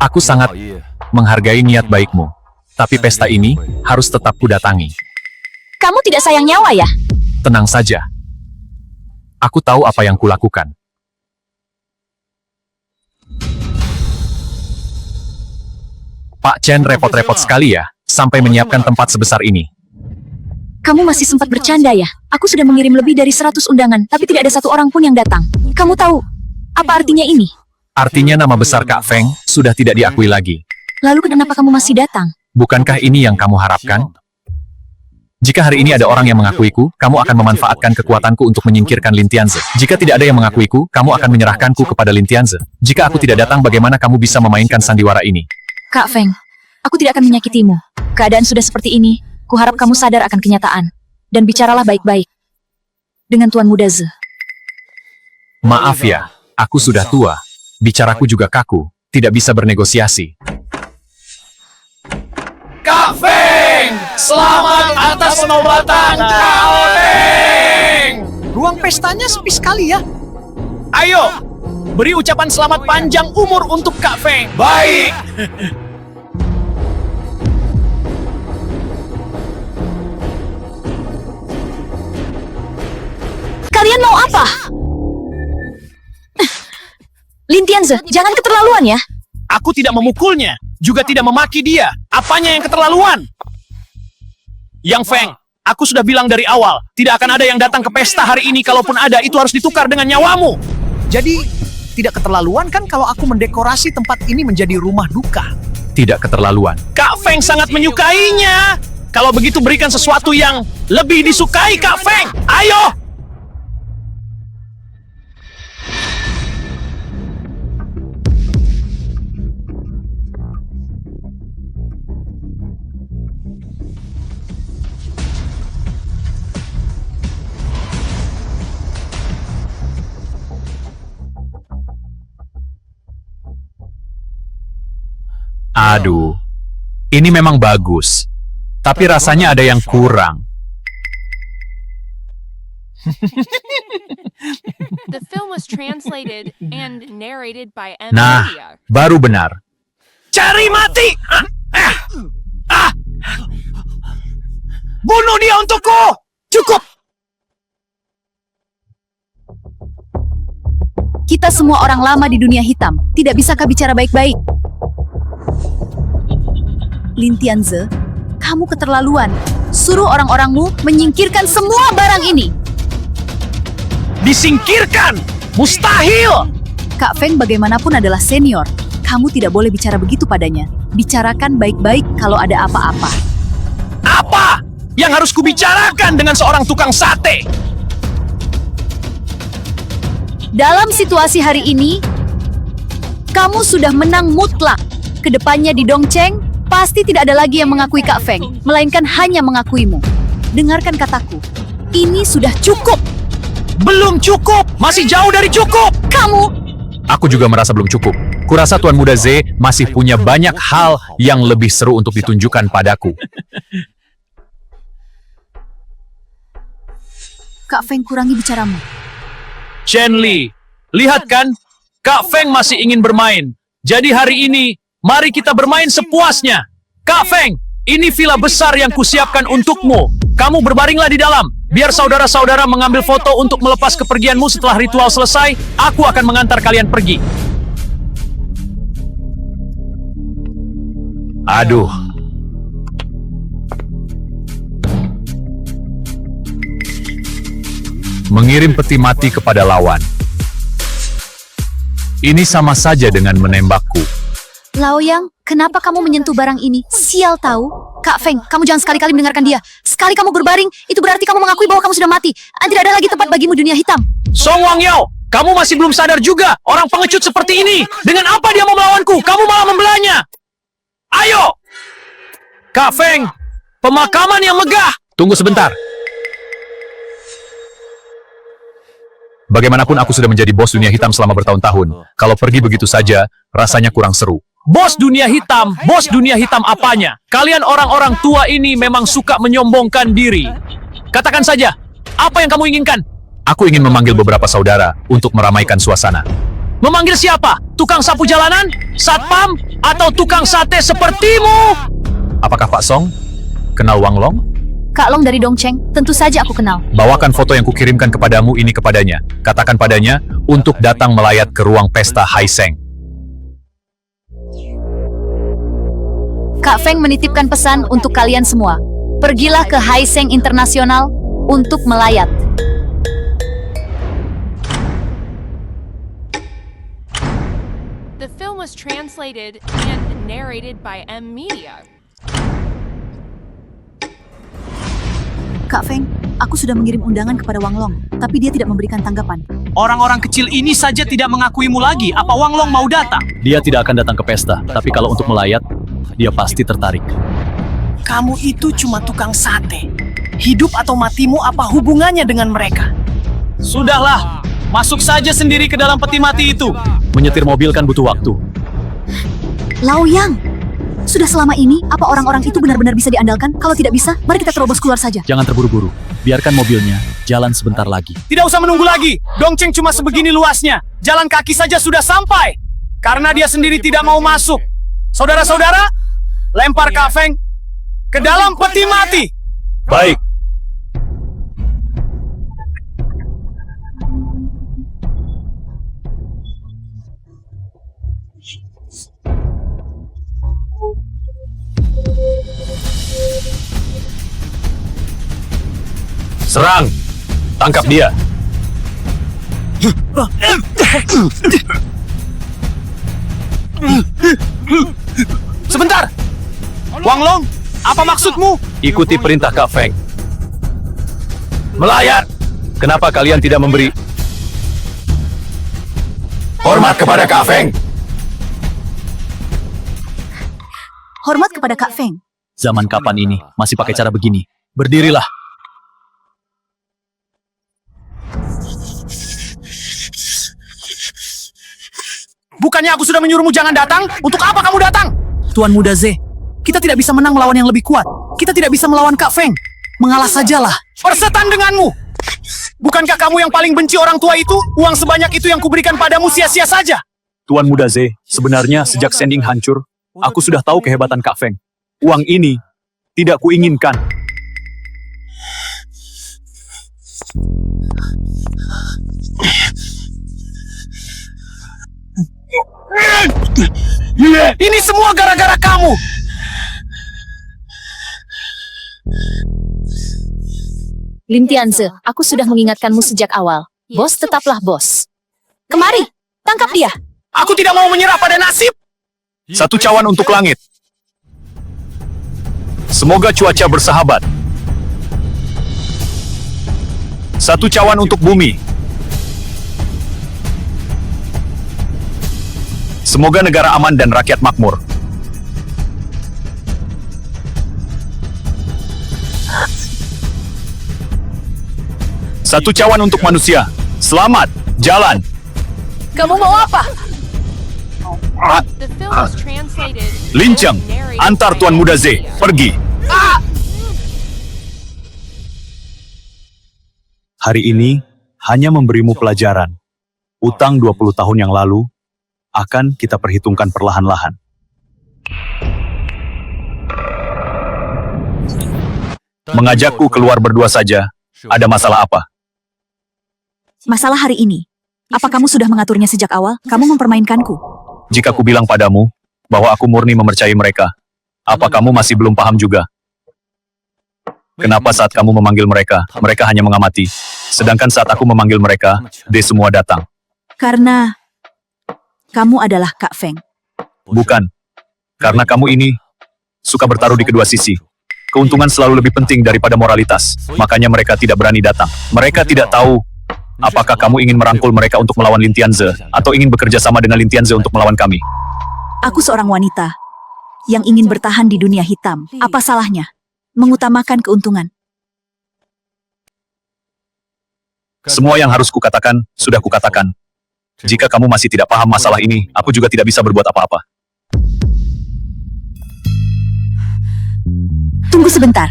B: Aku sangat menghargai niat baikmu. Tapi pesta ini harus tetap kudatangi.
E: Kamu tidak sayang nyawa ya?
B: Tenang saja. Aku tahu apa yang kulakukan. Pak Chen repot-repot sekali ya, sampai menyiapkan tempat sebesar ini.
E: Kamu masih sempat bercanda ya? Aku sudah mengirim lebih dari 100 undangan, tapi tidak ada satu orang pun yang datang. Kamu tahu, apa artinya ini?
B: Artinya nama besar Kak Feng sudah tidak diakui lagi.
E: Lalu kenapa kamu masih datang?
B: Bukankah ini yang kamu harapkan? Jika hari ini ada orang yang mengakuiku, kamu akan memanfaatkan kekuatanku untuk menyingkirkan Lin Tianze. Jika tidak ada yang mengakuiku, kamu akan menyerahkanku kepada Lin Tianze. Jika aku tidak datang, bagaimana kamu bisa memainkan sandiwara ini?
E: Kak Feng, aku tidak akan menyakitimu. Keadaan sudah seperti ini, kuharap kamu sadar akan kenyataan. Dan bicaralah baik-baik dengan Tuan Muda Ze.
B: Maaf ya, aku sudah tua. Bicaraku juga kaku, tidak bisa bernegosiasi.
D: Kak Feng, selamat atas penobatan Kak Feng.
A: Ruang pestanya sepi sekali ya.
D: Ayo, beri ucapan selamat panjang umur untuk Kak Feng. Baik.
E: Kalian mau apa? Lin Tianze, jangan keterlaluan ya.
D: Aku tidak memukulnya, juga tidak memaki dia. Apanya yang keterlaluan? Yang Feng, aku sudah bilang dari awal, tidak akan ada yang datang ke pesta hari ini. Kalaupun ada, itu harus ditukar dengan nyawamu.
A: Jadi, tidak keterlaluan kan kalau aku mendekorasi tempat ini menjadi rumah duka?
B: Tidak keterlaluan.
D: Kak Feng sangat menyukainya. Kalau begitu berikan sesuatu yang lebih disukai Kak Feng. Ayo!
B: Aduh, ini memang bagus. Tapi rasanya ada yang kurang. Nah, baru benar.
D: Cari mati! Bunuh dia untukku! Cukup!
E: Kita semua orang lama di dunia hitam. Tidak bisakah bicara baik-baik? Lin Tianze, kamu keterlaluan. Suruh orang-orangmu menyingkirkan semua barang ini.
D: Disingkirkan! Mustahil!
E: Kak Feng bagaimanapun adalah senior. Kamu tidak boleh bicara begitu padanya. Bicarakan baik-baik kalau ada apa-apa.
D: Apa yang harus kubicarakan dengan seorang tukang sate?
E: Dalam situasi hari ini, kamu sudah menang mutlak. Kedepannya di Dongcheng, pasti tidak ada lagi yang mengakui Kak Feng, melainkan hanya mengakuimu. Dengarkan kataku, ini sudah cukup.
D: Belum cukup! Masih jauh dari cukup!
E: Kamu,
B: Aku juga merasa belum cukup. Kurasa Tuan Muda Ze masih punya banyak hal yang lebih seru untuk ditunjukkan padaku.
E: Kak Feng, kurangi bicaramu.
D: Chen Li, lihat kan? Kak Feng masih ingin bermain. Jadi hari ini, mari kita bermain sepuasnya. Kak Feng, ini villa besar yang kusiapkan untukmu. Kamu berbaringlah di dalam. Biar saudara-saudara mengambil foto untuk melepas kepergianmu setelah ritual selesai. Aku akan mengantar kalian pergi.
B: Aduh. mengirim peti mati kepada lawan. Ini sama saja dengan menembakku.
E: Laoyang, kenapa kamu menyentuh barang ini? Sial tahu. Kak Feng, kamu jangan sekali-kali mendengarkan dia. Sekali kamu berbaring, itu berarti kamu mengakui bahwa kamu sudah mati. Dan tidak ada lagi tempat bagimu dunia hitam.
D: Song Wang Yao, kamu masih belum sadar juga. Orang pengecut seperti ini. Dengan apa dia mau melawanku? Kamu malah membelanya. Ayo! Kak Feng, pemakaman yang megah.
B: Tunggu sebentar. Bagaimanapun aku sudah menjadi bos dunia hitam selama bertahun-tahun. Kalau pergi begitu saja, rasanya kurang seru.
D: Bos dunia hitam apanya? Kalian orang-orang tua ini memang suka menyombongkan diri. Katakan saja, apa yang kamu inginkan?
B: Aku ingin memanggil beberapa saudara untuk meramaikan suasana.
D: Memanggil siapa? Tukang sapu jalanan? Satpam? Atau tukang sate sepertimu?
B: Apakah Pak Song kenal Wang Long?
E: Kak Long dari Dongcheng, tentu saja aku kenal.
B: Bawakan foto yang kukirimkan kepadamu ini kepadanya. Katakan padanya untuk datang melayat ke ruang pesta Hai Seng.
E: Kak Feng menitipkan pesan untuk kalian semua. Pergilah ke Hai Seng Internasional untuk melayat.
I: The film was translated and narrated by M Media.
F: Kak Feng, aku sudah mengirim undangan kepada Wang Long, tapi dia tidak memberikan tanggapan.
A: Orang-orang kecil ini saja tidak mengakuimu lagi. Apa Wang Long mau datang?
B: Dia tidak akan datang ke pesta, tapi kalau untuk melayat, dia pasti tertarik.
A: Kamu itu cuma tukang sate. Hidup atau matimu apa hubungannya dengan mereka?
D: Sudahlah, masuk saja sendiri ke dalam peti mati itu.
B: Menyetir mobil kan butuh waktu.
F: Laoyang, sudah selama ini, apa orang-orang itu benar-benar bisa diandalkan? Kalau tidak bisa, mari kita terobos keluar saja.
B: Jangan terburu-buru. Biarkan mobilnya jalan sebentar lagi.
D: Tidak usah menunggu lagi. Dongcheng cuma sebegini luasnya. Jalan kaki saja sudah sampai. Karena dia sendiri tidak mau masuk. Saudara-saudara, lempar Kak Feng ke dalam peti mati.
B: Baik. Serang! Tangkap dia!
D: Sebentar! Wang Long, apa maksudmu?
B: Ikuti perintah Kak Feng. Melayat! Kenapa kalian tidak memberi hormat kepada Kak Feng?
F: Hormat kepada Kak Feng.
B: Zaman kapan ini masih pakai cara begini? Berdirilah!
D: Bukannya aku sudah menyuruhmu jangan datang? Untuk apa kamu datang?
A: Tuan Muda Z, kita tidak bisa menang melawan yang lebih kuat. Kita tidak bisa melawan Kak Feng. Mengalah sajalah.
D: Persetan denganmu! Bukankah kamu yang paling benci orang tua itu? Uang sebanyak itu yang kuberikan padamu sia-sia saja.
B: Tuan Muda Z, sebenarnya sejak Sending hancur, aku sudah tahu kehebatan Kak Feng. Uang ini tidak kuinginkan.
D: Ini semua gara-gara kamu!
E: Lin Tianze, aku sudah mengingatkanmu sejak awal. Bos tetaplah bos. Kemari, tangkap dia.
D: Aku tidak mau menyerah pada nasib!
B: Satu cawan untuk langit. Semoga cuaca bersahabat. Satu cawan untuk bumi. Semoga negara aman dan rakyat makmur. Satu cawan untuk manusia. Selamat, jalan.
E: Kamu mau apa?
I: The film was translated
B: Lincang,
I: and narrated
B: antar
I: by
B: Tuan
I: M
B: Muda Z,
I: Media.
B: pergi. Hari ini hanya memberimu pelajaran. Utang 20 tahun yang lalu akan kita perhitungkan perlahan-lahan. Mengajakku keluar berdua saja, ada masalah apa?
F: Masalah hari ini. Apa kamu sudah mengaturnya sejak awal? Kamu mempermainkanku.
B: Jika ku bilang padamu bahwa aku murni mempercayai mereka, apa kamu masih belum paham juga? Kenapa saat kamu memanggil mereka, mereka hanya mengamati? Sedangkan saat aku memanggil mereka, dia semua datang.
F: Karena kamu adalah Kak Feng.
B: Bukan. Karena kamu ini suka bertaruh di kedua sisi. Keuntungan selalu lebih penting daripada moralitas. Makanya mereka tidak berani datang. Mereka tidak tahu apakah kamu ingin merangkul mereka untuk melawan Lin Tianze atau ingin bekerja sama dengan Lin Tianze untuk melawan kami.
F: Aku seorang wanita yang ingin bertahan di dunia hitam. Apa salahnya mengutamakan keuntungan?
B: Semua yang harus kukatakan, sudah kukatakan. Jika kamu masih tidak paham masalah ini, aku juga tidak bisa berbuat apa-apa.
F: Tunggu sebentar.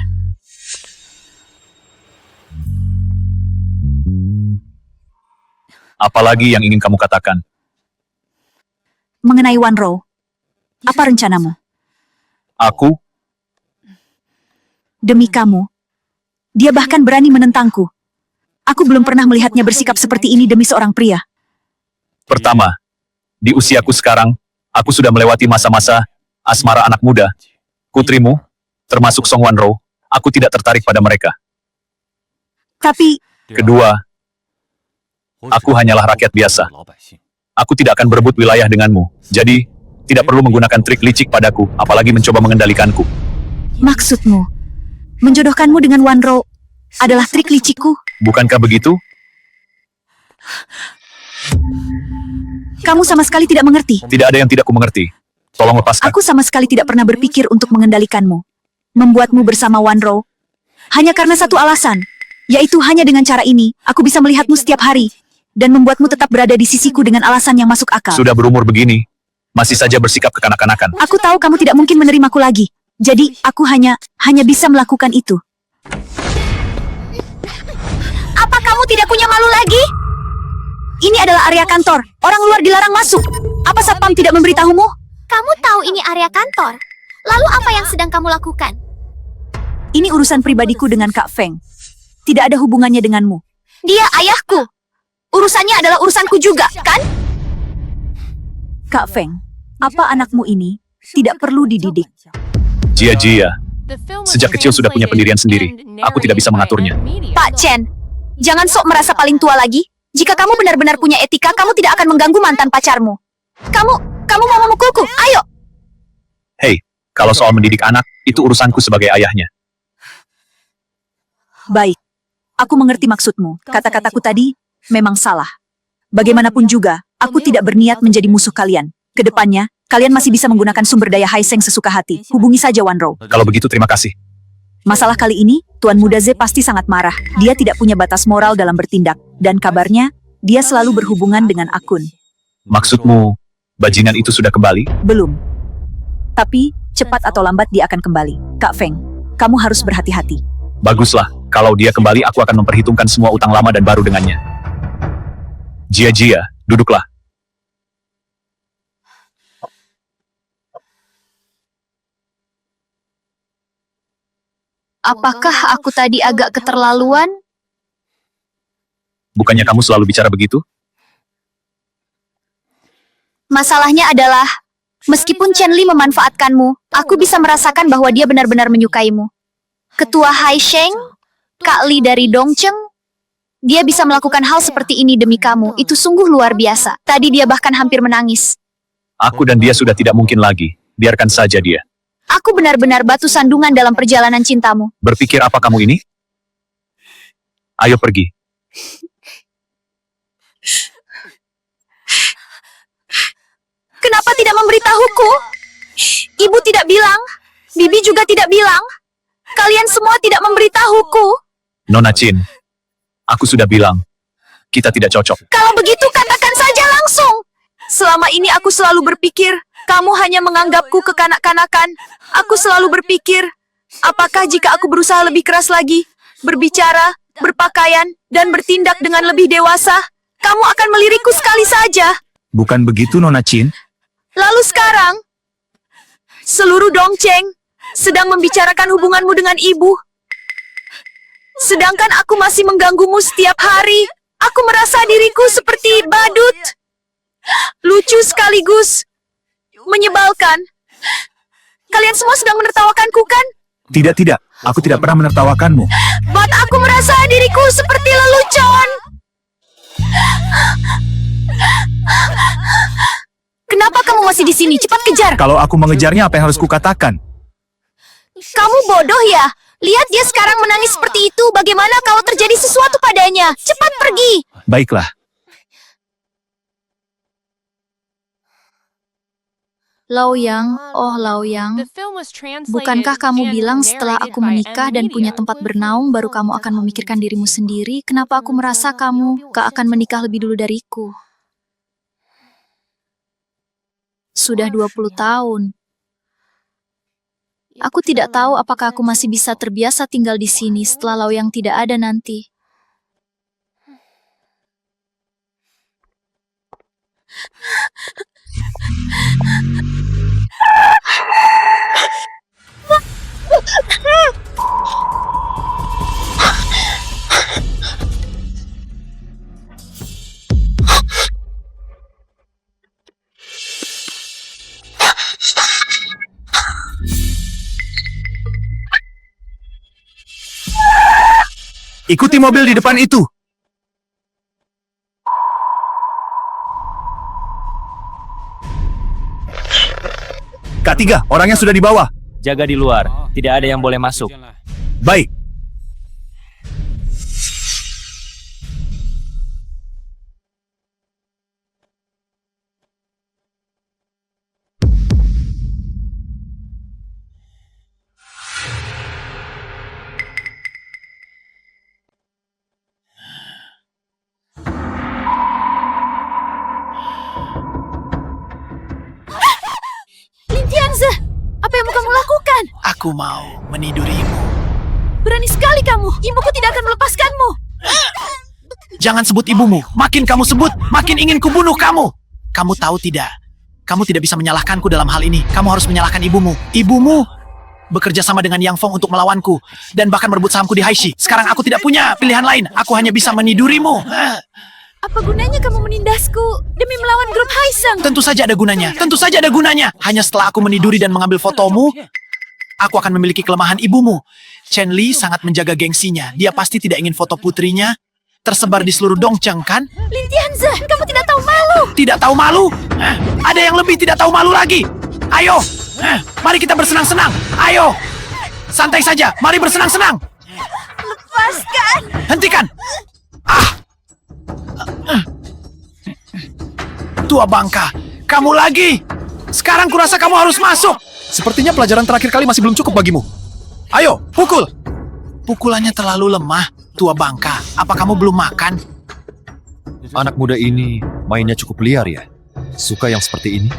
B: Apalagi yang ingin kamu katakan?
F: Mengenai Wan Rou, apa rencanamu?
B: Aku?
F: Demi kamu, dia bahkan berani menentangku. Aku belum pernah melihatnya bersikap seperti ini demi seorang pria.
B: Pertama, di usiaku sekarang, aku sudah melewati masa-masa asmara anak muda. Putrimu, termasuk Song Wan Rou, aku tidak tertarik pada mereka.
F: Tapi,
B: Kedua, aku hanyalah rakyat biasa. Aku tidak akan berebut wilayah denganmu. Jadi, tidak perlu menggunakan trik licik padaku, apalagi mencoba mengendalikanku.
F: maksudmu, menjodohkanmu dengan Wan Rou adalah trik licikku?
B: Bukankah begitu?
F: Kamu sama sekali tidak mengerti.
B: Tidak ada yang tidak kumengerti. Tolong lepaskan.
F: Aku sama sekali tidak pernah berpikir untuk mengendalikanmu. Membuatmu bersama Wan Rou. Hanya karena satu alasan. Yaitu hanya dengan cara ini, aku bisa melihatmu setiap hari. Dan membuatmu tetap berada di sisiku dengan alasan yang masuk akal.
B: Sudah berumur begini, masih saja bersikap kekanak-kanakan.
F: Aku tahu kamu tidak mungkin menerimaku lagi. Jadi, aku hanya bisa melakukan itu.
C: Apa kamu tidak punya malu lagi?
F: Ini adalah area kantor. Orang luar dilarang masuk. Apa Satpam tidak memberitahumu?
C: Kamu tahu ini area kantor. Lalu apa yang sedang kamu lakukan?
F: Ini urusan pribadiku dengan Kak Feng. Tidak ada hubungannya denganmu.
C: Dia ayahku. Urusannya adalah urusanku juga, kan?
F: Kak Feng, apa anakmu ini tidak perlu dididik?
B: Jia, sejak kecil sudah punya pendirian sendiri. Aku tidak bisa mengaturnya.
C: Pak Chen, jangan sok merasa paling tua lagi. Jika kamu benar-benar punya etika, kamu tidak akan mengganggu mantan pacarmu. Kamu mau memukulku? Ayo!
B: Hei, kalau soal mendidik anak, itu urusanku sebagai ayahnya.
F: Baik, aku mengerti maksudmu. Kata-kataku tadi memang salah. Bagaimanapun juga, aku tidak berniat menjadi musuh kalian. Kedepannya, kalian masih bisa menggunakan sumber daya Haiseng sesuka hati. Hubungi saja Wan Rou.
B: Kalau begitu terima kasih.
F: Masalah kali ini, Tuan Muda Ze pasti sangat marah. Dia tidak punya batas moral dalam bertindak. Dan kabarnya, dia selalu berhubungan dengan akun.
B: Maksudmu, bajingan itu sudah kembali?
F: Belum. Tapi, cepat atau lambat dia akan kembali. Kak Feng, kamu harus berhati-hati.
B: Baguslah, kalau dia kembali aku akan memperhitungkan semua utang lama dan baru dengannya. Jia, duduklah.
C: Apakah aku tadi agak keterlaluan?
B: Bukannya kamu selalu bicara begitu?
C: Masalahnya adalah, meskipun Chen Li memanfaatkanmu, aku bisa merasakan bahwa dia benar-benar menyukaimu. Ketua Haisheng, Kak Li dari Dongcheng, dia bisa melakukan hal seperti ini demi kamu. Itu sungguh luar biasa. Tadi dia bahkan hampir menangis.
B: Aku dan dia sudah tidak mungkin lagi. Biarkan saja dia.
C: Aku benar-benar batu sandungan dalam perjalanan cintamu.
B: Berpikir apa kamu ini? Ayo pergi.
C: Kenapa tidak memberitahuku? Ibu tidak bilang. Bibi juga tidak bilang. Kalian semua tidak memberitahuku.
B: Nona Chin, aku sudah bilang, kita tidak cocok.
C: Kalau begitu katakan saja langsung. Selama ini aku selalu berpikir, kamu hanya menganggapku kekanak-kanakan. Aku selalu berpikir, apakah jika aku berusaha lebih keras lagi, berbicara, berpakaian, dan bertindak dengan lebih dewasa, kamu akan melirikku sekali saja.
J: Bukan begitu, Nona Chin?
C: Lalu sekarang, seluruh Dongcheng sedang membicarakan hubunganmu dengan ibu. Sedangkan aku masih mengganggumu setiap hari. Aku merasa diriku seperti badut. Lucu sekaligus menyebalkan. Kalian semua sedang menertawakanku, kan?
J: Tidak. Aku tidak pernah menertawakanmu.
C: Buat aku merasa
E: diriku seperti lelucon. Kenapa kamu masih di sini? Cepat kejar.
J: Kalau aku mengejarnya, apa yang harus kukatakan?
E: Kamu bodoh ya? Lihat dia sekarang menangis seperti itu. Bagaimana kalau terjadi sesuatu padanya? Cepat pergi.
J: Baiklah.
E: Laoyang, oh Laoyang,
I: The film was translated
E: bukankah kamu
I: and
E: bilang setelah
I: narrated
E: aku
I: by
E: menikah dan
I: M.
E: punya
I: Media?
E: tempat bernaung baru kamu akan memikirkan dirimu sendiri? Kenapa aku merasa kamu gak akan menikah lebih dulu dariku? Sudah 20 tahun. Aku tidak tahu apakah aku masih bisa terbiasa tinggal di sini setelah Laoyang tidak ada nanti.
J: Ikuti mobil di depan itu. K3, orangnya sudah dibawa.
K: Jaga di luar, tidak ada yang boleh masuk.
J: Baik.
E: Lintianze, apa yang mau kamu lakukan?
A: Aku mau menidurimu.
E: Berani sekali kamu. Ibuku tidak akan melepaskanmu.
A: Jangan sebut ibumu. Makin kamu sebut, makin ingin kubunuh kamu. Kamu tahu tidak? Kamu tidak bisa menyalahkanku dalam hal ini. Kamu harus menyalahkan ibumu. Ibumu bekerja sama dengan Yang Feng untuk melawanku dan bahkan merebut sahamku di Haishi. Sekarang aku tidak punya pilihan lain. Aku hanya bisa menidurimu.
E: Apa gunanya kamu menindasku demi melawan grup Haiseng?
A: Tentu saja ada gunanya. Tentu saja ada gunanya. Hanya setelah aku meniduri dan mengambil fotomu, aku akan memiliki kelemahan ibumu. Chen Li sangat menjaga gengsinya. Dia pasti tidak ingin foto putrinya tersebar di seluruh Dongcheng, kan?
E: Lintianze, kamu tidak tahu malu.
A: Tidak tahu malu? Ada yang lebih tidak tahu malu lagi. Ayo, mari kita bersenang-senang. Ayo, santai saja. Mari bersenang-senang.
E: Lepaskan.
A: Hentikan. Tua bangka, kamu lagi. Sekarang kurasa kamu harus masuk.
G: Sepertinya pelajaran terakhir kali masih belum cukup bagimu. Ayo, pukul!
A: Pukulannya terlalu lemah. Tua bangka, apa kamu belum makan?
B: Anak muda ini mainnya cukup liar ya. Suka yang seperti ini.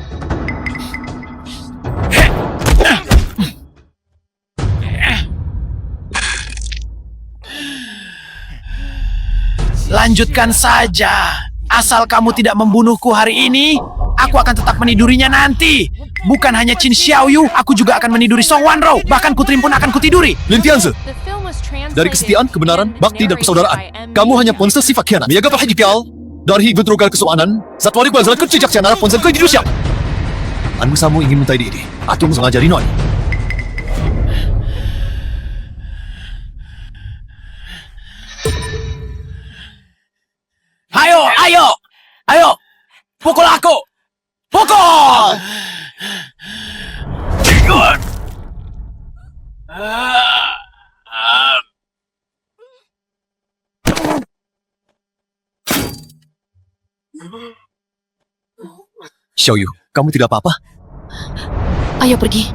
A: Lanjutkan saja. Asal kamu tidak membunuhku hari ini, aku akan tetap menidurinya nanti. Bukan hanya Qin Xiaoyu, aku juga akan meniduri Song Wanrou. Bahkan Kutrin pun akan kutiduri.
G: Lintianze,
I: The film was translated
G: dari kesetiaan, kebenaran,
I: and
G: bakti, dan
I: narrated
G: persaudaraan,
I: by M.
G: kamu hanya
I: Media.
G: ponsel sifat khianat. Miyaga Pahidipial, dari bentrokan kesoanan, Satwari Kuazala Kebijaksanaan Ponsel Kehidupan. Anu samu ingin mentai diri, atau mengajari noni.
A: Ayo, ayo, ayo. Pukul aku. Pukul.
G: Xiaoyu, kamu tidak apa-apa?
E: Ayo pergi.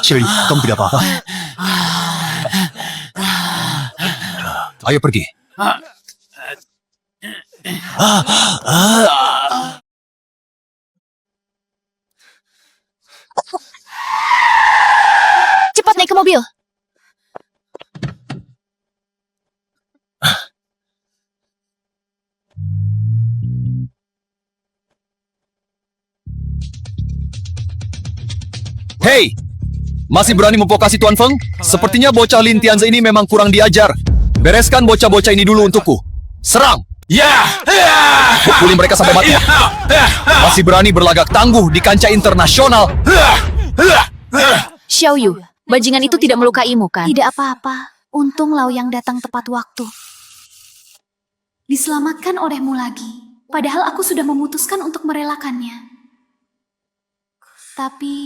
G: Sherry, kamu tidak apa-apa? Ayo pergi.
C: Cepat naik ke mobil.
G: Hei! Masih berani memprovokasi Tuan Feng? Sepertinya bocah Lin Tianze ini memang kurang diajar. Bereskan bocah-bocah ini dulu untukku. Serang! Pukuli mereka sampai mati. Masih berani berlagak tangguh di kancah internasional.
E: Xiao Yu, bajingan itu tidak melukaimu kan?
C: Tidak apa-apa. Untung Laoyang datang tepat waktu. Diselamatkan olehmu lagi. Padahal aku sudah memutuskan untuk merelakannya. Tapi...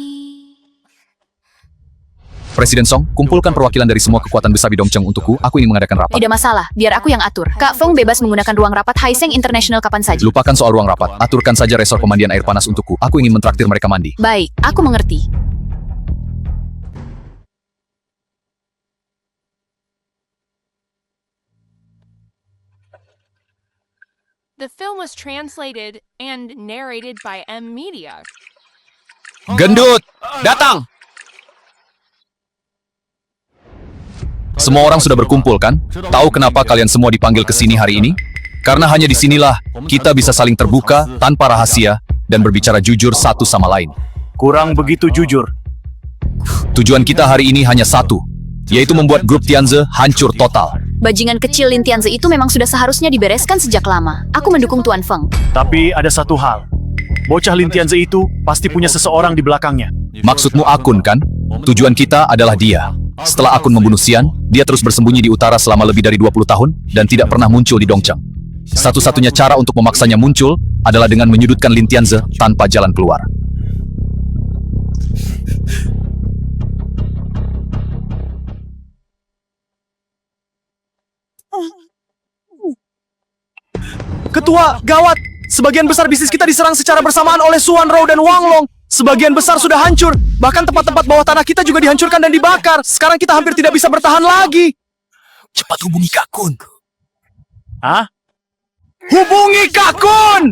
B: Presiden Song, kumpulkan perwakilan dari semua kekuatan besar di Dongcheng untukku. Aku ingin mengadakan rapat.
E: Tidak masalah, biar aku yang atur. Kak Feng bebas menggunakan ruang rapat Haiseng International kapan saja.
B: Lupakan soal ruang rapat. Aturkan saja resor pemandian air panas untukku. Aku ingin mentraktir mereka mandi.
E: Baik, aku mengerti.
I: The film was translated and narrated by M Media.
B: Gendut, datang! Semua orang sudah berkumpul kan? Tahu kenapa kalian semua dipanggil ke sini hari ini? Karena hanya di sinilah kita bisa saling terbuka tanpa rahasia dan berbicara jujur satu sama lain.
J: Kurang begitu jujur.
B: Tujuan kita hari ini hanya satu, yaitu membuat grup Tianze hancur total.
E: Bajingan kecil Lin Tianze itu memang sudah seharusnya dibereskan sejak lama. Aku mendukung Tuan Feng.
J: Tapi ada satu hal. Bocah Lin Tianze itu pasti punya seseorang di belakangnya.
B: Maksudmu Akun kan? Tujuan kita adalah dia. Setelah Akun membunuh Xian, dia terus bersembunyi di utara selama lebih dari 20 tahun dan tidak pernah muncul di Dongcheng. Satu-satunya cara untuk memaksanya muncul adalah dengan menyudutkan Lin Tianze tanpa jalan keluar.
J: Ketua, gawat! Sebagian besar bisnis kita diserang secara bersamaan oleh Suan Rou dan Wang Long. Sebagian besar sudah hancur. Bahkan tempat-tempat bawah tanah kita juga dihancurkan dan dibakar. Sekarang kita hampir tidak bisa bertahan lagi.
A: Cepat hubungi Kak Kun.
J: Hah? Hubungi Kak Kun!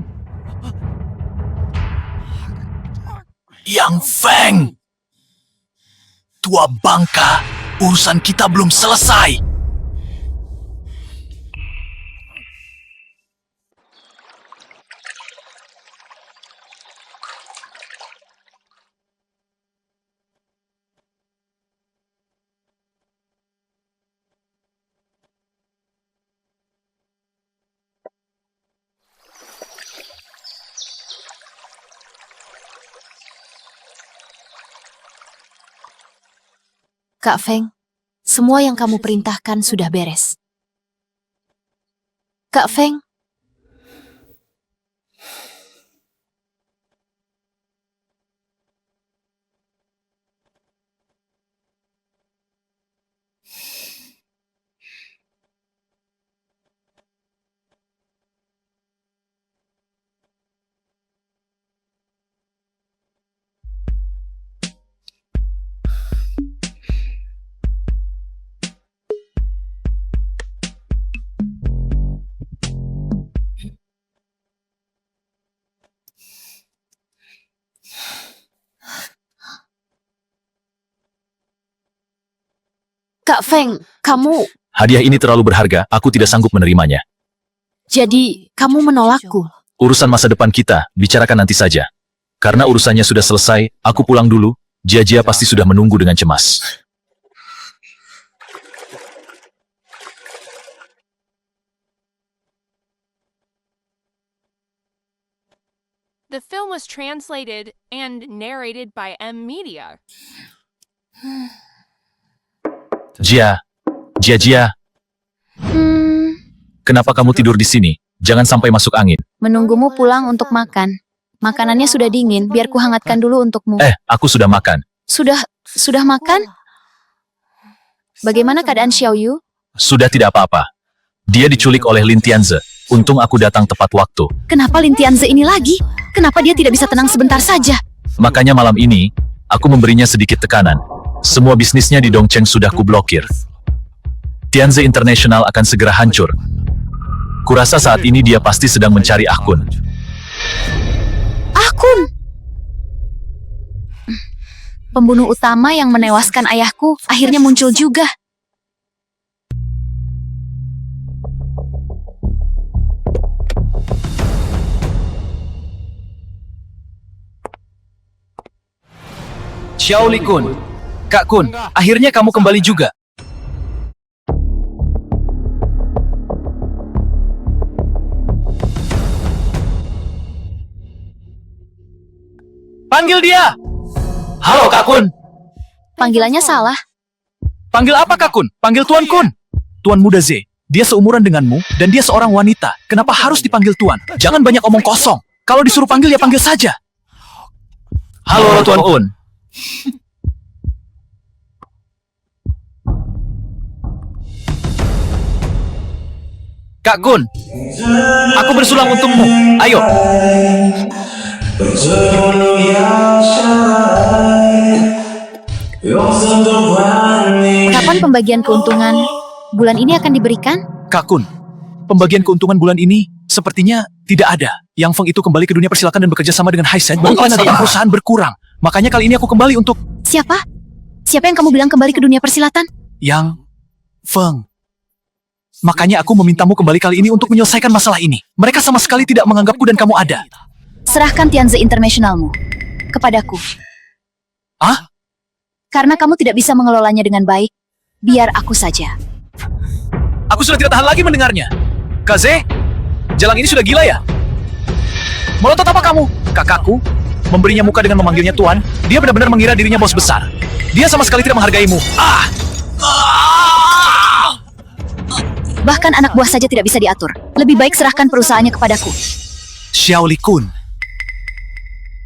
A: Yang Feng. Tua bangka, urusan kita belum selesai.
E: Kak Feng, semua yang kamu perintahkan sudah beres. Kak Feng, Kak Feng, kamu...
B: Hadiah ini terlalu berharga, aku tidak sanggup menerimanya.
E: Jadi, kamu menolakku.
B: Urusan masa depan kita, bicarakan nanti saja. Karena urusannya sudah selesai, aku pulang dulu. Jia pasti sudah menunggu dengan cemas.
I: The film was translated and narrated by M Media.
B: Jia. Kenapa kamu tidur di sini? Jangan sampai masuk angin.
E: Menunggumu pulang untuk makan. Makanannya sudah dingin, biar ku hangatkan dulu untukmu.
B: Aku sudah makan.
E: Sudah makan? Bagaimana keadaan Xiao Yu?
B: Sudah tidak apa-apa. Dia diculik oleh Lin Tianze. Untung aku datang tepat waktu.
E: Kenapa Lin Tianze ini lagi? Kenapa dia tidak bisa tenang sebentar saja?
B: Makanya malam ini, aku memberinya sedikit tekanan. Semua bisnisnya di Dongcheng sudah kublokir. Tianze International akan segera hancur. Kurasa saat ini dia pasti sedang mencari akun.
E: Akun! Pembunuh utama yang menewaskan ayahku akhirnya muncul juga.
A: Xiao Li Kun. Kak Kun, akhirnya kamu kembali juga. Panggil dia! Halo Kak Kun.
E: Panggilannya salah.
A: Panggil apa Kak Kun? Panggil Tuan Kun. Tuan muda Z. Dia seumuran denganmu dan dia seorang wanita. Kenapa harus dipanggil Tuan? Jangan banyak omong kosong. Kalau disuruh panggil ya panggil saja. Halo Tuan Kun. Kak Kun, aku bersulang untukmu. Ayo.
E: Kapan pembagian keuntungan bulan ini akan diberikan?
A: Kak Kun, pembagian keuntungan bulan ini sepertinya tidak ada. Yang Feng itu kembali ke dunia persilakan dan bekerja sama dengan Hisense. Bukan nanti perusahaan berkurang. Makanya kali ini aku kembali untuk
E: Siapa? Siapa yang kamu bilang kembali ke dunia persilatan?
A: Yang Feng. Makanya aku memintamu kembali kali ini untuk menyelesaikan masalah ini. Mereka sama sekali tidak menganggapku dan kamu ada.
E: Serahkan Tianze Internationalmu kepadaku.
A: Hah?
E: Karena kamu tidak bisa mengelolanya dengan baik, biar aku saja.
A: Aku sudah tidak tahan lagi mendengarnya. Kaze, jalan ini sudah gila ya? Melotot apa kamu? Kakakku memberinya muka dengan memanggilnya Tuan. Dia benar-benar mengira dirinya bos besar. Dia sama sekali tidak menghargaimu.
E: Bahkan anak buah saja tidak bisa diatur. Lebih baik serahkan perusahaannya kepadaku.
A: Xiao Li Kun,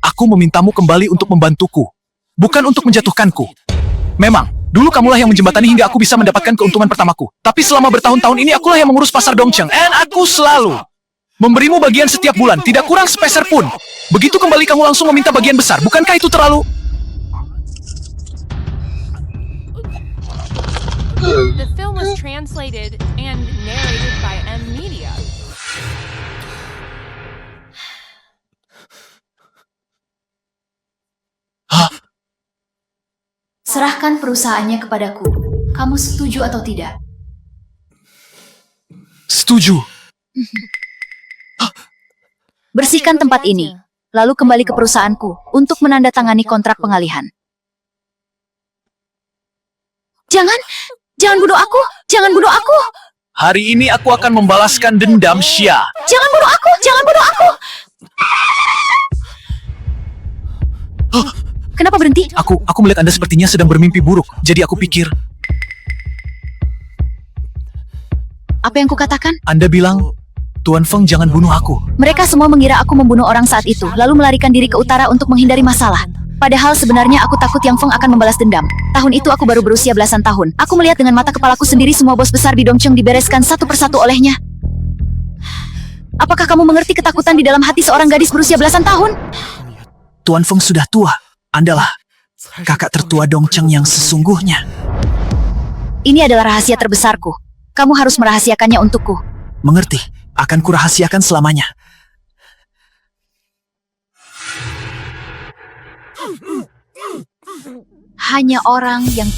A: aku memintamu kembali untuk membantuku, bukan untuk menjatuhkanku. Memang, dulu kamulah yang menjembatani hingga aku bisa mendapatkan keuntungan pertamaku. Tapi selama bertahun-tahun ini akulah yang mengurus pasar Dongcheng. Dan aku selalu memberimu bagian setiap bulan, tidak kurang sepeser pun. Begitu kembali kamu langsung meminta bagian besar, bukankah itu terlalu...
I: The film was translated and narrated by M Media.
E: Serahkan perusahaannya kepadaku. Kamu setuju atau tidak?
A: Setuju.
E: Bersihkan tempat ini, lalu kembali ke perusahaanku untuk menandatangani kontrak pengalihan. Jangan bunuh aku! Jangan bunuh aku!
A: Hari ini aku akan membalaskan dendam Xia.
E: Jangan bunuh aku! Jangan bunuh aku! Kenapa berhenti?
A: Aku melihat Anda sepertinya sedang bermimpi buruk. Jadi aku pikir,
E: Apa yang kukatakan?
A: Anda bilang, Tuan Feng jangan bunuh aku.
E: Mereka semua mengira aku membunuh orang saat itu, lalu melarikan diri ke utara untuk menghindari masalah. Padahal sebenarnya aku takut Yang Feng akan membalas dendam. Tahun itu aku baru berusia belasan tahun. Aku melihat dengan mata kepalaku sendiri semua bos besar di Dongcheng dibereskan satu persatu olehnya. Apakah kamu mengerti ketakutan di dalam hati seorang gadis berusia belasan tahun?
A: Tuan Feng sudah tua. Andalah kakak tertua Dongcheng yang sesungguhnya.
E: Ini adalah rahasia terbesarku. Kamu harus merahasiakannya untukku.
A: Mengerti, akan kurahasiakan selamanya.
E: Hanya orang yang...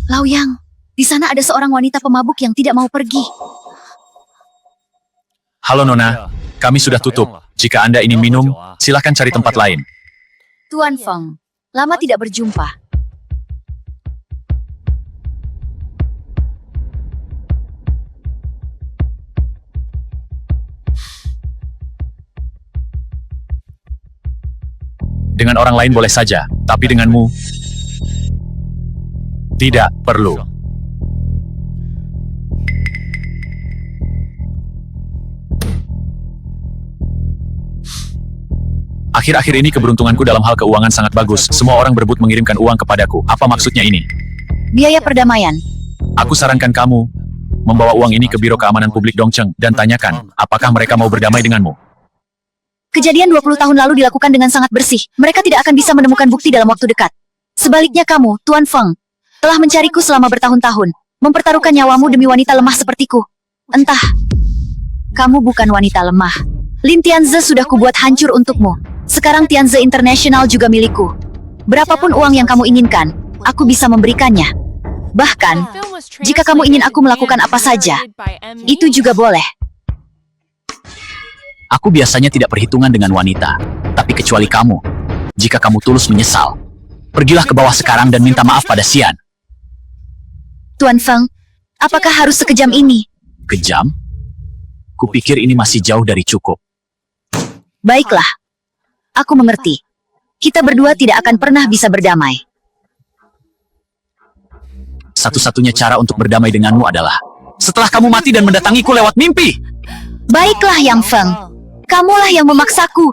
E: Laoyang, di sana ada seorang wanita pemabuk yang tidak mau pergi.
B: Halo Nona, kami sudah tutup. Jika Anda ingin minum, silakan cari tempat lain.
E: Tuan Feng, lama tidak berjumpa.
B: Dengan orang lain boleh saja, tapi denganmu tidak perlu. Akhir-akhir ini keberuntunganku dalam hal keuangan sangat bagus. Semua orang berebut mengirimkan uang kepadaku. Apa maksudnya ini?
F: Biaya perdamaian.
B: Aku sarankan kamu membawa uang ini ke Biro Keamanan Publik Dongcheng dan tanyakan apakah mereka mau berdamai denganmu.
F: Kejadian 20 tahun lalu dilakukan dengan sangat bersih. Mereka tidak akan bisa menemukan bukti dalam waktu dekat. Sebaliknya kamu, Tuan Feng, telah mencariku selama bertahun-tahun, mempertaruhkan nyawamu demi wanita lemah sepertiku. Entah, kamu bukan wanita lemah. Lin Tianze sudah kubuat hancur untukmu. Sekarang Tianze International juga milikku. Berapapun uang yang kamu inginkan, aku bisa memberikannya. Bahkan, jika kamu ingin aku melakukan apa saja, itu juga boleh.
A: Aku biasanya tidak perhitungan dengan wanita, tapi kecuali kamu. Jika kamu tulus menyesal, pergilah ke bawah sekarang dan minta maaf pada Xian.
F: Tuan Feng, apakah harus sekejam ini?
A: Kejam? Kupikir ini masih jauh dari cukup.
F: Baiklah, aku mengerti. Kita berdua tidak akan pernah bisa berdamai.
A: Satu-satunya cara untuk berdamai denganmu adalah setelah kamu mati dan mendatangiku lewat mimpi.
F: Baiklah, Yang Feng. Kamulah yang memaksaku.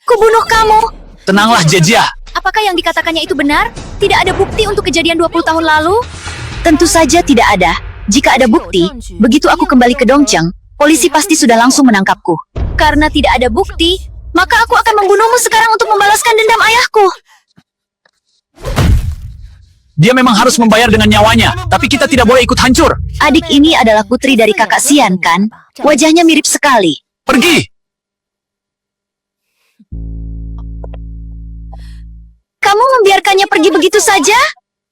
F: Kubunuh kamu.
A: Tenanglah, Jejia.
C: Apakah yang dikatakannya itu benar? Tidak ada bukti untuk kejadian 20 tahun lalu?
F: Tentu saja tidak ada. Jika ada bukti, begitu aku kembali ke Dongcheng, polisi pasti sudah langsung menangkapku.
C: Karena tidak ada bukti, maka aku akan membunuhmu sekarang untuk membalaskan dendam ayahku.
A: Dia memang harus membayar dengan nyawanya, tapi kita tidak boleh ikut hancur.
F: Adik ini adalah putri dari kakak Xian, kan? Wajahnya mirip sekali.
A: Pergi!
C: Kamu membiarkannya pergi begitu saja?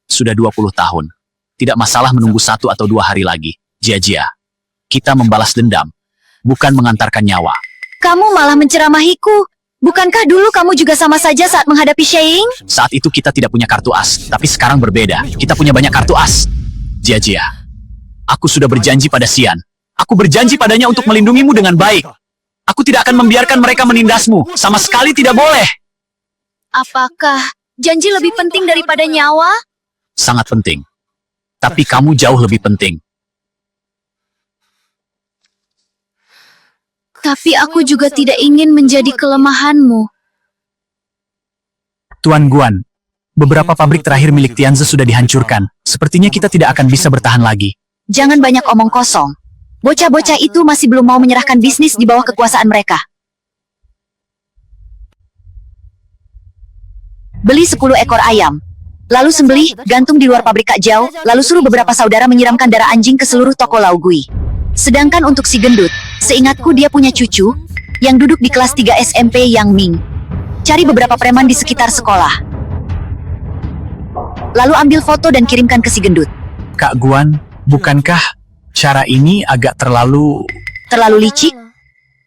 A: Sudah 20 tahun. Tidak masalah menunggu 1 atau 2 hari lagi. Jia-jia. Kita membalas dendam, bukan mengantarkan nyawa.
F: Kamu malah menceramahiku. Bukankah dulu kamu juga sama saja saat menghadapi Sheying?
A: Saat itu kita tidak punya kartu as, tapi sekarang berbeda. Kita punya banyak kartu as. Jia-jia. Aku sudah berjanji pada Xian. Aku berjanji padanya untuk melindungimu dengan baik. Aku tidak akan membiarkan mereka menindasmu. Sama sekali tidak boleh.
C: Apakah janji lebih penting daripada nyawa?
A: Sangat penting. Tapi kamu jauh lebih penting.
C: Tapi aku juga tidak ingin menjadi kelemahanmu.
A: Tuan Guan, beberapa pabrik terakhir milik Tianze sudah dihancurkan. Sepertinya kita tidak akan bisa bertahan lagi.
F: Jangan banyak omong kosong. Bocah-bocah itu masih belum mau menyerahkan bisnis di bawah kekuasaan mereka. Beli 10 ekor ayam. Lalu sembelih, gantung di luar pabrik Kak Jiao, lalu suruh beberapa saudara menyiramkan darah anjing ke seluruh toko Laugui. Sedangkan untuk si gendut, seingatku dia punya cucu yang duduk di kelas 3 SMP Yang Ming. Cari beberapa preman di sekitar sekolah. Lalu ambil foto dan kirimkan ke si gendut.
A: Kak Guan, bukankah cara ini agak terlalu...
F: Terlalu licik?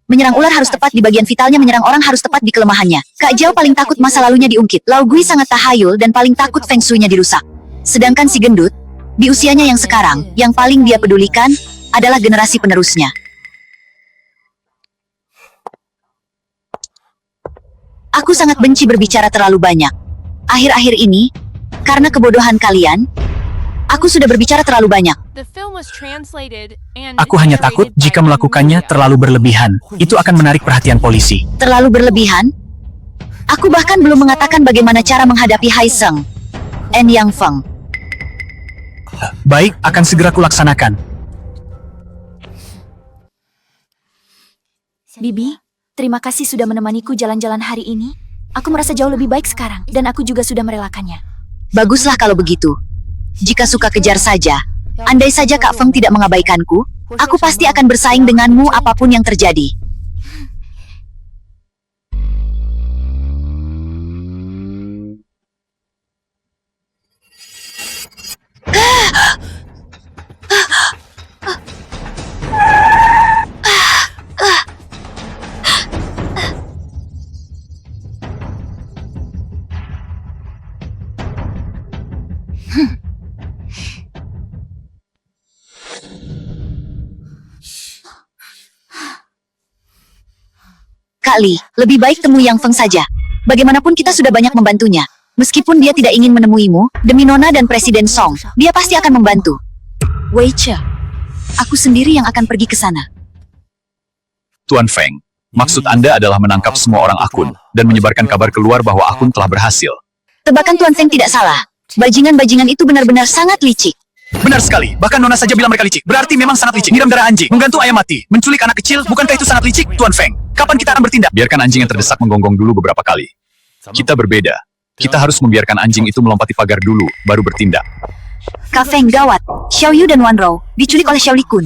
F: Menyerang ular harus tepat di bagian vitalnya, menyerang orang harus tepat di kelemahannya. Kak Jiao paling takut masa lalunya diungkit. Laugui sangat tahayul dan paling takut feng shui-nya dirusak. Sedangkan si gendut, di usianya yang sekarang, yang paling dia pedulikan adalah generasi penerusnya. Aku sangat benci berbicara terlalu banyak. Akhir-akhir ini, karena kebodohan kalian, aku sudah berbicara terlalu banyak.
A: Aku hanya takut jika melakukannya terlalu berlebihan. Itu akan menarik perhatian polisi.
F: Terlalu berlebihan? Aku bahkan belum mengatakan bagaimana cara menghadapi Hai Seng and Yang Feng.
A: Baik, akan segera kulaksanakan.
F: Bibi, terima kasih sudah menemaniku jalan-jalan hari ini. Aku merasa jauh lebih baik sekarang, dan aku juga sudah merelakannya. Baguslah kalau begitu. Jika suka kejar saja. Andai saja Kak Feng tidak mengabaikanku, aku pasti akan bersaing denganmu apapun yang terjadi. Kak Li, lebih baik temui Yang Feng saja. Bagaimanapun kita sudah banyak membantunya. Meskipun dia tidak ingin menemuimu, demi Nona dan Presiden Song, dia pasti akan membantu. Wei Che, aku sendiri yang akan pergi ke sana.
B: Tuan Feng, Maksud Anda adalah menangkap semua orang akun dan menyebarkan kabar keluar bahwa akun telah berhasil.
F: Tebakan Tuan Feng tidak salah. Bajingan-bajingan itu benar-benar sangat licik.
A: Benar sekali. Bahkan Nona saja bilang mereka licik. Berarti memang sangat licik. Nyiram darah anjing, menggantung ayam mati, menculik anak kecil. Bukankah itu sangat licik, Tuan Feng? Kapan kita akan bertindak?
B: Biarkan anjing yang terdesak menggonggong dulu beberapa kali. Kita berbeda. Kita harus membiarkan anjing itu melompati pagar dulu, baru bertindak.
F: Kak Feng gawat. Xiao Yu dan Wan Rou diculik oleh Xiao Li Kun.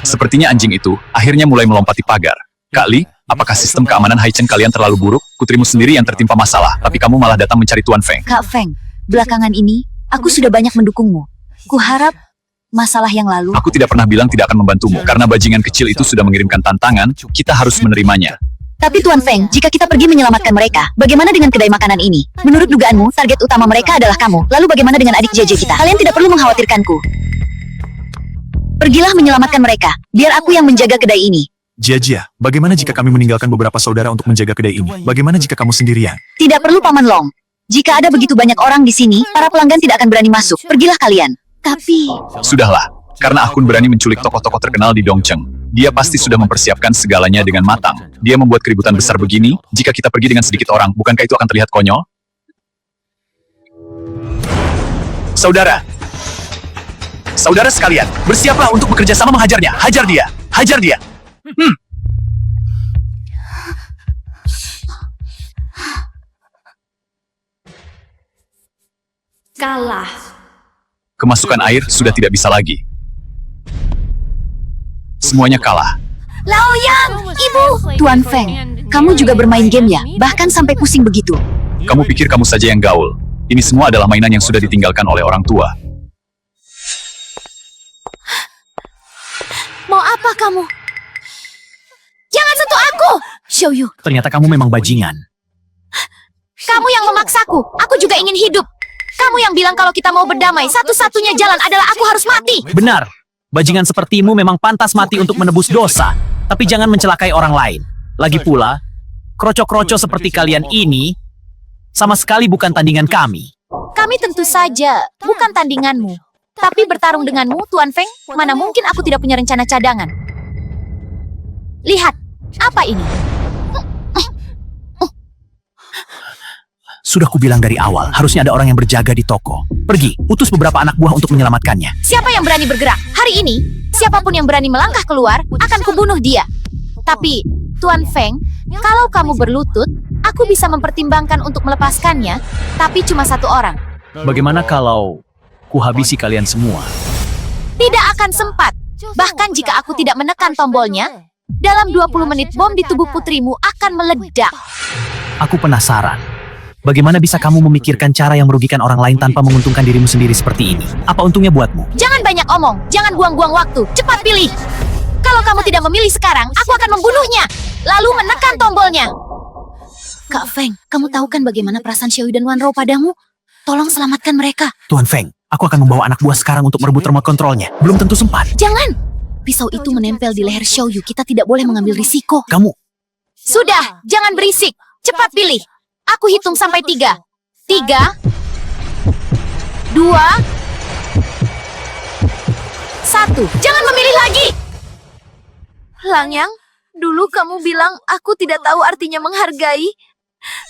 B: Sepertinya anjing itu akhirnya mulai melompati pagar. Kak Li, apakah sistem keamanan Haichen kalian terlalu buruk? Putrimu sendiri yang tertimpa masalah, tapi kamu malah datang mencari Tuan Feng.
F: Kak Feng, belakangan ini aku sudah banyak mendukungmu. Kuharap masalah yang lalu.
B: Aku tidak pernah bilang tidak akan membantumu, karena bajingan kecil itu sudah mengirimkan tantangan, kita harus menerimanya.
F: Tapi Tuan Feng, jika kita pergi menyelamatkan mereka, bagaimana dengan kedai makanan ini? Menurut dugaanmu, target utama mereka adalah kamu. Lalu bagaimana dengan adik JJ kita? Kalian tidak perlu mengkhawatirkanku. Pergilah menyelamatkan mereka. Biar aku yang menjaga kedai ini.
J: Jia, bagaimana jika kami meninggalkan beberapa saudara untuk menjaga kedai ini? Bagaimana jika kamu sendirian?
F: Tidak perlu Paman Long. Jika ada begitu banyak orang di sini, para pelanggan tidak akan berani masuk. Pergilah kalian. Tapi...
B: Sudahlah, karena akun berani menculik tokoh-tokoh terkenal di Dongcheng. Dia pasti sudah mempersiapkan segalanya dengan matang. Dia membuat keributan besar begini, jika kita pergi dengan sedikit orang, bukankah itu akan terlihat konyol?
A: Saudara sekalian, bersiaplah untuk bekerja sama menghajarnya. Hajar dia. Hajar dia.
E: Kalah.
B: Kemasukan air sudah tidak bisa lagi. Semuanya kalah.
C: Laoyang, Ibu!
F: Tuan Feng, kamu juga bermain game ya? Bahkan sampai pusing begitu.
B: Kamu pikir kamu saja yang gaul. Ini semua adalah mainan yang sudah ditinggalkan oleh orang tua.
C: Mau apa kamu? Jangan sentuh aku!
F: Xiao Yu,
A: Ternyata kamu memang bajingan.
C: Kamu yang memaksaku. Aku juga ingin hidup. Kamu yang bilang kalau kita mau berdamai, satu-satunya jalan adalah aku harus mati.
A: Benar. Bajingan sepertimu memang pantas mati untuk menebus dosa. Tapi jangan mencelakai orang lain. Lagi pula, kroco-kroco seperti kalian ini sama sekali bukan tandingan kami.
C: Kami tentu saja bukan tandinganmu. Tapi bertarung denganmu, Tuan Feng, mana mungkin aku tidak punya rencana cadangan. Lihat, apa ini?
A: Sudah kubilang dari awal, harusnya ada orang yang berjaga di toko. Pergi, utus beberapa anak buah untuk menyelamatkannya.
C: Siapa yang berani bergerak? Hari ini, siapapun yang berani melangkah keluar, akan kubunuh dia. Tapi, Tuan Feng, kalau kamu berlutut, aku bisa mempertimbangkan untuk melepaskannya, tapi cuma satu orang.
A: Bagaimana kalau kuhabisi kalian semua?
C: Tidak akan sempat. Bahkan jika aku tidak menekan tombolnya, dalam 20 menit bom di tubuh putrimu akan meledak.
A: Aku penasaran. Bagaimana bisa kamu memikirkan cara yang merugikan orang lain tanpa menguntungkan dirimu sendiri seperti ini? Apa untungnya buatmu?
C: Jangan banyak omong, jangan buang-buang waktu, cepat pilih. Kalau kamu tidak memilih sekarang, aku akan membunuhnya. Lalu menekan tombolnya. Kak Feng, kamu tahu kan bagaimana perasaan Xiao Yu dan Wan Rou padamu? Tolong selamatkan mereka.
A: Tuan Feng, aku akan membawa anak buah sekarang untuk merebut remote kontrolnya. Belum tentu sempat.
C: Jangan! Pisau itu menempel di leher Xiao Yu, kita tidak boleh mengambil risiko.
A: Kamu,
C: Sudah, jangan berisik. Cepat pilih. Aku hitung sampai 3. 3, 2, 1. Jangan memilih lagi! Langyang, dulu kamu bilang aku tidak tahu artinya menghargai.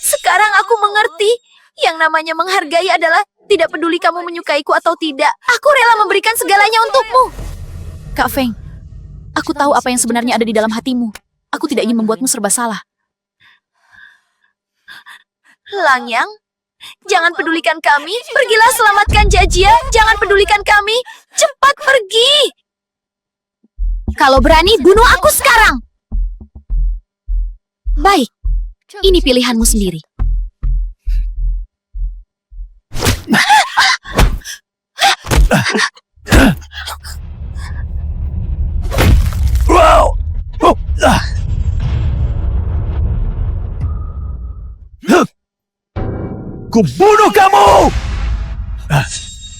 C: Sekarang aku mengerti. Yang namanya menghargai adalah tidak peduli kamu menyukaiku atau tidak. Aku rela memberikan segalanya untukmu. Kak Feng, aku tahu apa yang sebenarnya ada di dalam hatimu. Aku tidak ingin membuatmu serba salah. Langyang, jangan pedulikan kami. Pergilah selamatkan Jajia. Jangan pedulikan kami. Cepat pergi. Kalau berani, bunuh aku sekarang. Baik, ini pilihanmu sendiri.
A: kubunuh kamu!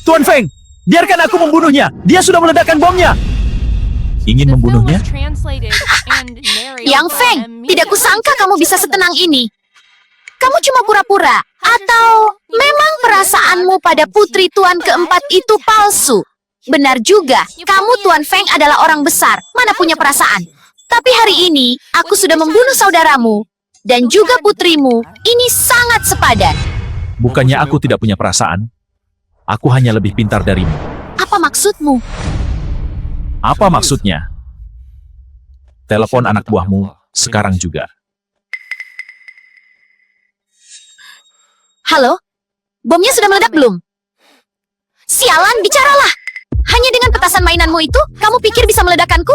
A: Tuan Feng, biarkan aku membunuhnya. Dia sudah meledakkan bomnya.
B: Ingin membunuhnya?
C: Yang Feng, tidak kusangka kamu bisa setenang ini. Kamu cuma pura-pura. Atau memang perasaanmu pada putri Tuan keempat itu palsu? Benar juga, kamu Tuan Feng adalah orang besar. Mana punya perasaan? Tapi hari ini, aku sudah membunuh saudaramu. Dan juga putrimu. Ini sangat sepadan.
D: Bukannya aku tidak punya perasaan. Aku hanya lebih pintar darimu.
C: Apa maksudmu?
D: Apa maksudnya? Telepon anak buahmu sekarang juga.
C: Halo? Bomnya sudah meledak belum? Sialan, bicaralah! Hanya dengan petasan mainanmu itu, kamu pikir bisa meledakkanku?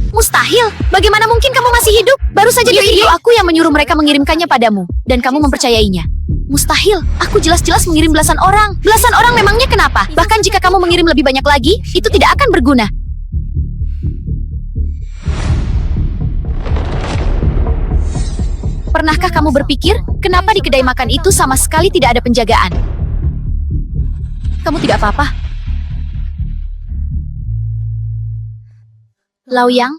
C: Mustahil! Bagaimana mungkin kamu masih hidup? Baru saja itu aku yang menyuruh mereka mengirimkannya padamu. Dan kamu mempercayainya. Mustahil! Aku jelas-jelas mengirim belasan orang. Belasan orang memangnya kenapa? Bahkan jika kamu mengirim lebih banyak lagi, itu tidak akan berguna. Pernahkah kamu berpikir, kenapa di kedai makan itu sama sekali tidak ada penjagaan? Kamu tidak apa-apa? Laoyang,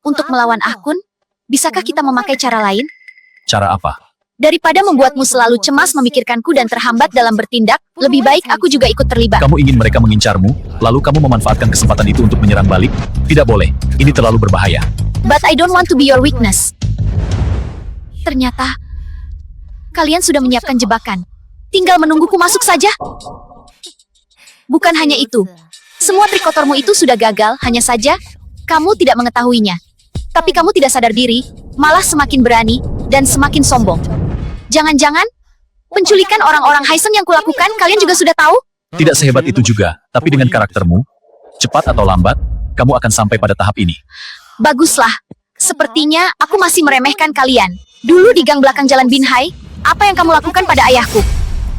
C: untuk melawan Akun, bisakah kita memakai cara lain?
B: Cara apa?
C: Daripada membuatmu selalu cemas memikirkanku dan terhambat dalam bertindak, lebih baik aku juga ikut terlibat.
B: Kamu ingin mereka mengincarmu, lalu kamu memanfaatkan kesempatan itu untuk menyerang balik? Tidak boleh, ini terlalu berbahaya.
C: But I don't want to be your weakness. Ternyata, kalian sudah menyiapkan jebakan. Tinggal menungguku masuk saja. Bukan hanya itu. Semua trik kotormu itu sudah gagal, hanya saja, kamu tidak mengetahuinya. Tapi kamu tidak sadar diri, malah semakin berani, dan semakin sombong. Jangan-jangan, penculikan orang-orang Haisen yang kulakukan, kalian juga sudah tahu?
B: Tidak sehebat itu juga, tapi dengan karaktermu, cepat atau lambat, kamu akan sampai pada tahap ini.
C: Baguslah. Sepertinya aku masih meremehkan kalian. Dulu di gang belakang Jalan Binhai, apa yang kamu lakukan pada ayahku?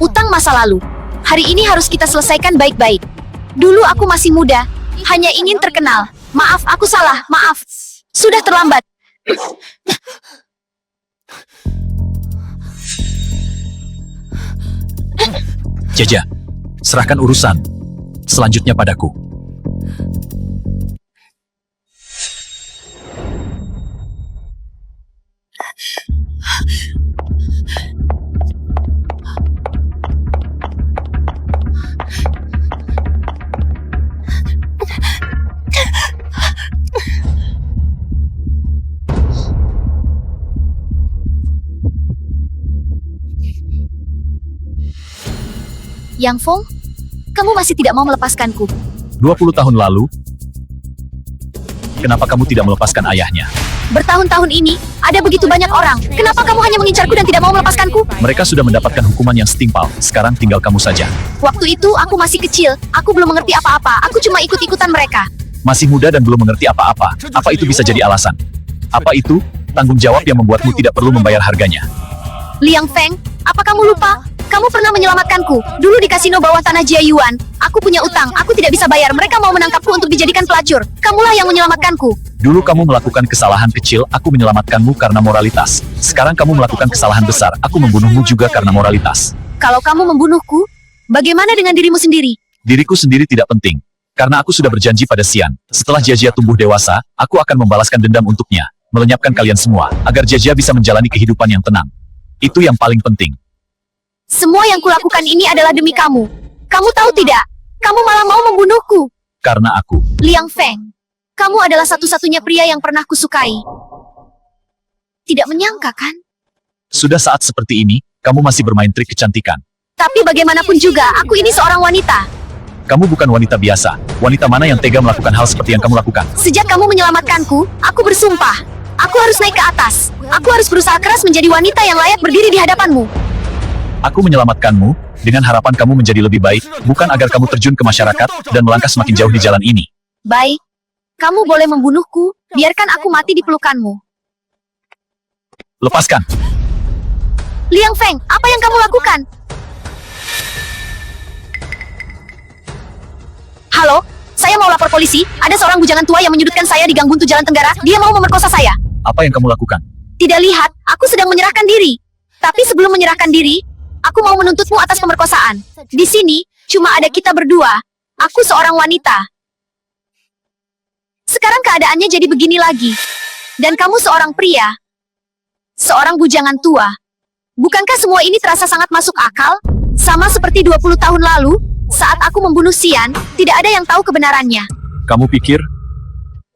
C: Utang masa lalu. Hari ini harus kita selesaikan baik-baik. Dulu aku masih muda, hanya ingin terkenal. Maaf, aku salah, maaf. Sudah terlambat.
B: Jaja, serahkan urusan selanjutnya padaku.
C: Yang Feng, kamu masih tidak mau melepaskanku.
B: 20 tahun lalu, kenapa kamu tidak melepaskan ayahnya?
C: Bertahun-tahun ini, ada begitu banyak orang. Kenapa kamu hanya mengincarku dan tidak mau melepaskanku?
B: Mereka sudah mendapatkan hukuman yang setimpal, sekarang tinggal kamu saja.
C: Waktu itu aku masih kecil, aku belum mengerti apa-apa, aku cuma ikut-ikutan mereka.
B: Masih muda dan belum mengerti apa-apa, apa itu bisa jadi alasan? Apa itu tanggung jawab yang membuatmu tidak perlu membayar harganya?
C: Liang Feng, apa kamu lupa? Kamu pernah menyelamatkanku. Dulu di kasino bawah tanah Jiayuan, aku punya utang, aku tidak bisa bayar. Mereka mau menangkapku untuk dijadikan pelacur. Kamulah yang menyelamatkanku.
B: Dulu kamu melakukan kesalahan kecil, aku menyelamatkanmu karena moralitas. Sekarang kamu melakukan kesalahan besar, aku membunuhmu juga karena moralitas.
C: Kalau kamu membunuhku, bagaimana dengan dirimu sendiri?
B: Diriku sendiri tidak penting, karena aku sudah berjanji pada Xian. Setelah Jia tumbuh dewasa, aku akan membalaskan dendam untuknya, melenyapkan kalian semua, agar Jia bisa menjalani kehidupan yang tenang. Itu yang paling penting.
C: Semua yang kulakukan ini adalah demi kamu. Kamu tahu tidak? Kamu malah mau membunuhku.
B: Karena aku.
C: Liang Feng, kamu adalah satu-satunya pria yang pernah kusukai. Tidak menyangka, kan?
B: Sudah saat seperti ini, kamu masih bermain trik kecantikan.
C: Tapi bagaimanapun juga, aku ini seorang wanita.
B: Kamu bukan wanita biasa. Wanita mana yang tega melakukan hal seperti yang kamu lakukan?
C: Sejak kamu menyelamatkanku, aku bersumpah. Aku harus naik ke atas. Aku harus berusaha keras menjadi wanita yang layak berdiri di hadapanmu.
B: Aku menyelamatkanmu, dengan harapan kamu menjadi lebih baik, bukan agar kamu terjun ke masyarakat, dan melangkah semakin jauh di jalan ini.
C: Baik. Kamu boleh membunuhku, biarkan aku mati di pelukanmu.
B: Lepaskan.
C: Liang Feng, apa yang kamu lakukan? Halo, saya mau lapor polisi. Ada seorang bujangan tua yang menyudutkan saya di Gang Buntu Jalan Tenggara. Dia mau memerkosa saya.
B: Apa yang kamu lakukan?
C: Tidak lihat, aku sedang menyerahkan diri. Tapi sebelum menyerahkan diri, aku mau menuntutmu atas pemerkosaan. Di sini, cuma ada kita berdua. Aku seorang wanita. Sekarang keadaannya jadi begini lagi. Dan kamu seorang pria. Seorang bujangan tua. Bukankah semua ini terasa sangat masuk akal? Sama seperti 20 tahun lalu, saat aku membunuh Xian, tidak ada yang tahu kebenarannya.
B: Kamu pikir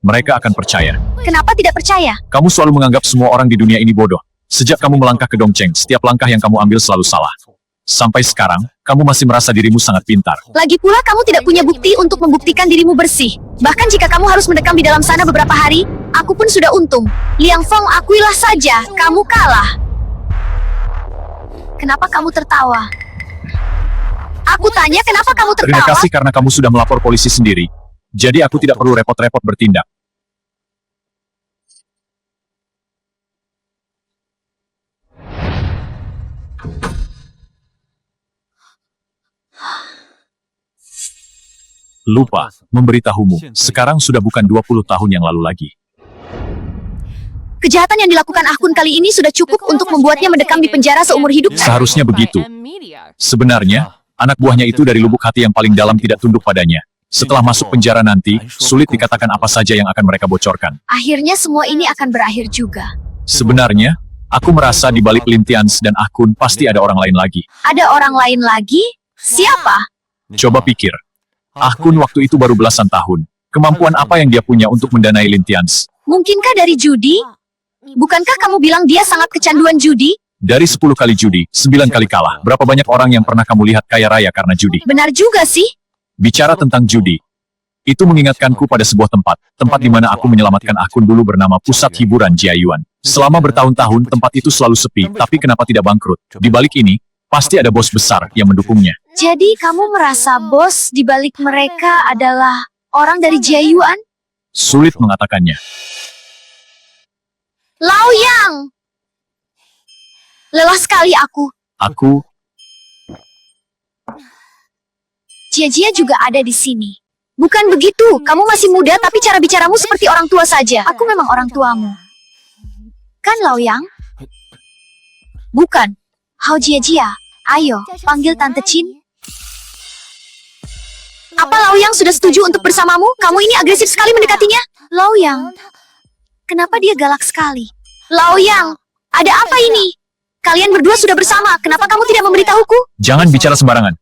B: Mereka akan percaya.
E: Kenapa tidak percaya?
B: Kamu selalu menganggap semua orang di dunia ini bodoh. Sejak kamu melangkah ke Dongcheng, setiap langkah yang kamu ambil selalu salah. Sampai sekarang, kamu masih merasa dirimu sangat pintar.
E: Lagi pula kamu tidak punya bukti untuk membuktikan dirimu bersih. Bahkan jika kamu harus mendekam di dalam sana beberapa hari, aku pun sudah untung. Liang Feng, akuilah saja, kamu kalah. Kenapa kamu tertawa? Aku tanya kenapa kamu tertawa?
B: Terima kasih karena kamu sudah melapor polisi sendiri. Jadi aku tidak perlu repot-repot bertindak. Lupa, memberitahumu, sekarang sudah bukan 20 tahun yang lalu lagi.
E: Kejahatan yang dilakukan Ahkun kali ini sudah cukup untuk membuatnya mendekam di penjara seumur hidup.
B: Seharusnya begitu. Sebenarnya, anak buahnya itu dari lubuk hati yang paling dalam tidak tunduk padanya. Setelah masuk penjara nanti, sulit dikatakan apa saja yang akan mereka bocorkan.
E: Akhirnya semua ini akan berakhir juga.
B: Sebenarnya, aku merasa di balik Lin Tianzi dan Ahkun pasti ada orang lain lagi.
E: Ada orang lain lagi? Siapa?
B: Coba pikir. Ahkun waktu itu baru belasan tahun. Kemampuan apa yang dia punya untuk mendanai Lin Tianzi?
E: Mungkinkah dari judi? Bukankah kamu bilang dia sangat kecanduan judi?
B: Dari 10 kali judi, 9 kali kalah. Berapa banyak orang yang pernah kamu lihat kaya raya karena judi?
E: Benar juga sih.
B: Bicara tentang judi, itu mengingatkanku pada sebuah tempat di mana aku menyelamatkan Ahkun dulu bernama Pusat Hiburan Jiayuan. Selama bertahun-tahun tempat itu selalu sepi, tapi kenapa tidak bangkrut? Di balik ini, pasti ada bos besar yang mendukungnya.
E: Jadi kamu merasa bos di balik mereka adalah orang dari Jiayuan?
B: Sulit mengatakannya.
E: Lao Yang! Lelah sekali aku.
B: Aku,
E: Jia-Jia juga ada di sini. Bukan begitu, kamu masih muda tapi cara bicaramu seperti orang tua saja. Aku memang orang tuamu. Kan Lao Yang? Bukan. Hao Jia-Jia, ayo, panggil Tante Chin. Apa Lao Yang sudah setuju untuk bersamamu? Kamu ini agresif sekali mendekatinya. Lao Yang, kenapa dia galak sekali? Lao Yang, ada apa ini? Kalian berdua sudah bersama, kenapa kamu tidak memberitahuku?
B: jangan bicara sembarangan.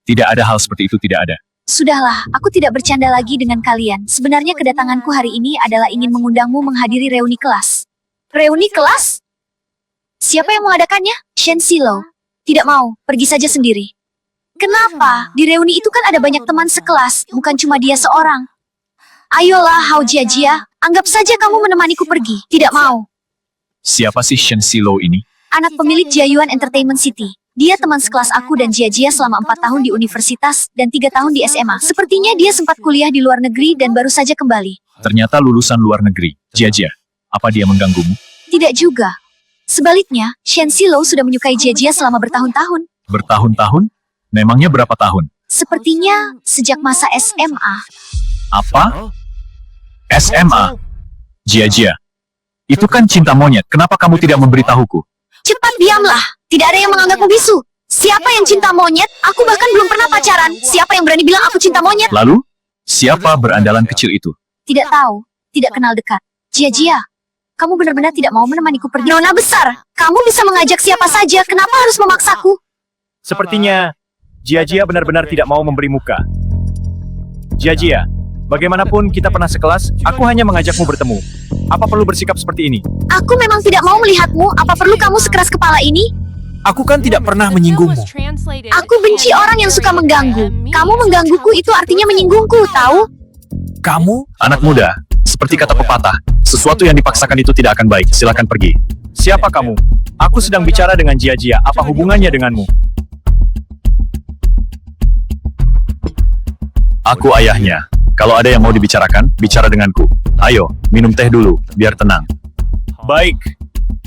B: Tidak ada hal seperti itu, tidak ada.
E: Sudahlah, aku tidak bercanda lagi dengan kalian. Sebenarnya kedatanganku hari ini adalah ingin mengundangmu menghadiri reuni kelas. Reuni kelas? Siapa yang mengadakannya? Shen Silo. Tidak mau, pergi saja sendiri. Kenapa? Di reuni itu kan ada banyak teman sekelas, bukan cuma dia seorang. Ayolah, Hao Jia-Jia, anggap saja kamu menemaniku pergi. Tidak mau.
B: Siapa sih Shen Silo ini?
E: Anak pemilik Jiayuan Entertainment City. Dia teman sekelas aku dan Jia-Jia selama 4 tahun di universitas dan 3 tahun di SMA. Sepertinya dia sempat kuliah di luar negeri dan baru saja kembali.
B: Ternyata lulusan luar negeri. Jia-Jia, apa dia mengganggumu?
E: Tidak juga. Sebaliknya, Shen Silo sudah menyukai Jia-Jia selama bertahun-tahun.
B: Bertahun-tahun? Memangnya berapa tahun?
E: Sepertinya sejak masa SMA.
B: Apa? SMA? Jia-Jia, itu kan cinta monyet. Kenapa kamu tidak memberitahuku?
E: Cepat diamlah. Tidak ada yang menganggapmu bisu. Siapa yang cinta monyet? Aku bahkan belum pernah pacaran. Siapa yang berani bilang aku cinta monyet?
B: Lalu, siapa berandalan kecil itu?
E: Tidak tahu. Tidak kenal dekat. Jia-Jia, kamu benar-benar tidak mau menemaniku pergi. Nona besar, kamu bisa mengajak siapa saja. Kenapa harus memaksaku?
K: Sepertinya Jia-Jia benar-benar tidak mau memberi muka. Jia-Jia, bagaimanapun kita pernah sekelas, aku hanya mengajakmu bertemu. Apa perlu bersikap seperti ini?
E: Aku memang tidak mau melihatmu. Apa perlu kamu sekeras kepala ini?
J: Aku kan tidak pernah menyinggungmu.
E: Aku benci orang yang suka mengganggu. Kamu menggangguku itu artinya menyinggungku, tahu?
J: Kamu?
B: Anak muda, seperti kata pepatah, sesuatu yang dipaksakan itu tidak akan baik. Silakan pergi.
K: Siapa kamu? Aku sedang bicara dengan Jia-Jia. Apa hubungannya denganmu?
B: Aku ayahnya. Kalau ada yang mau dibicarakan, bicara denganku. Ayo, minum teh dulu, biar tenang.
K: Baik.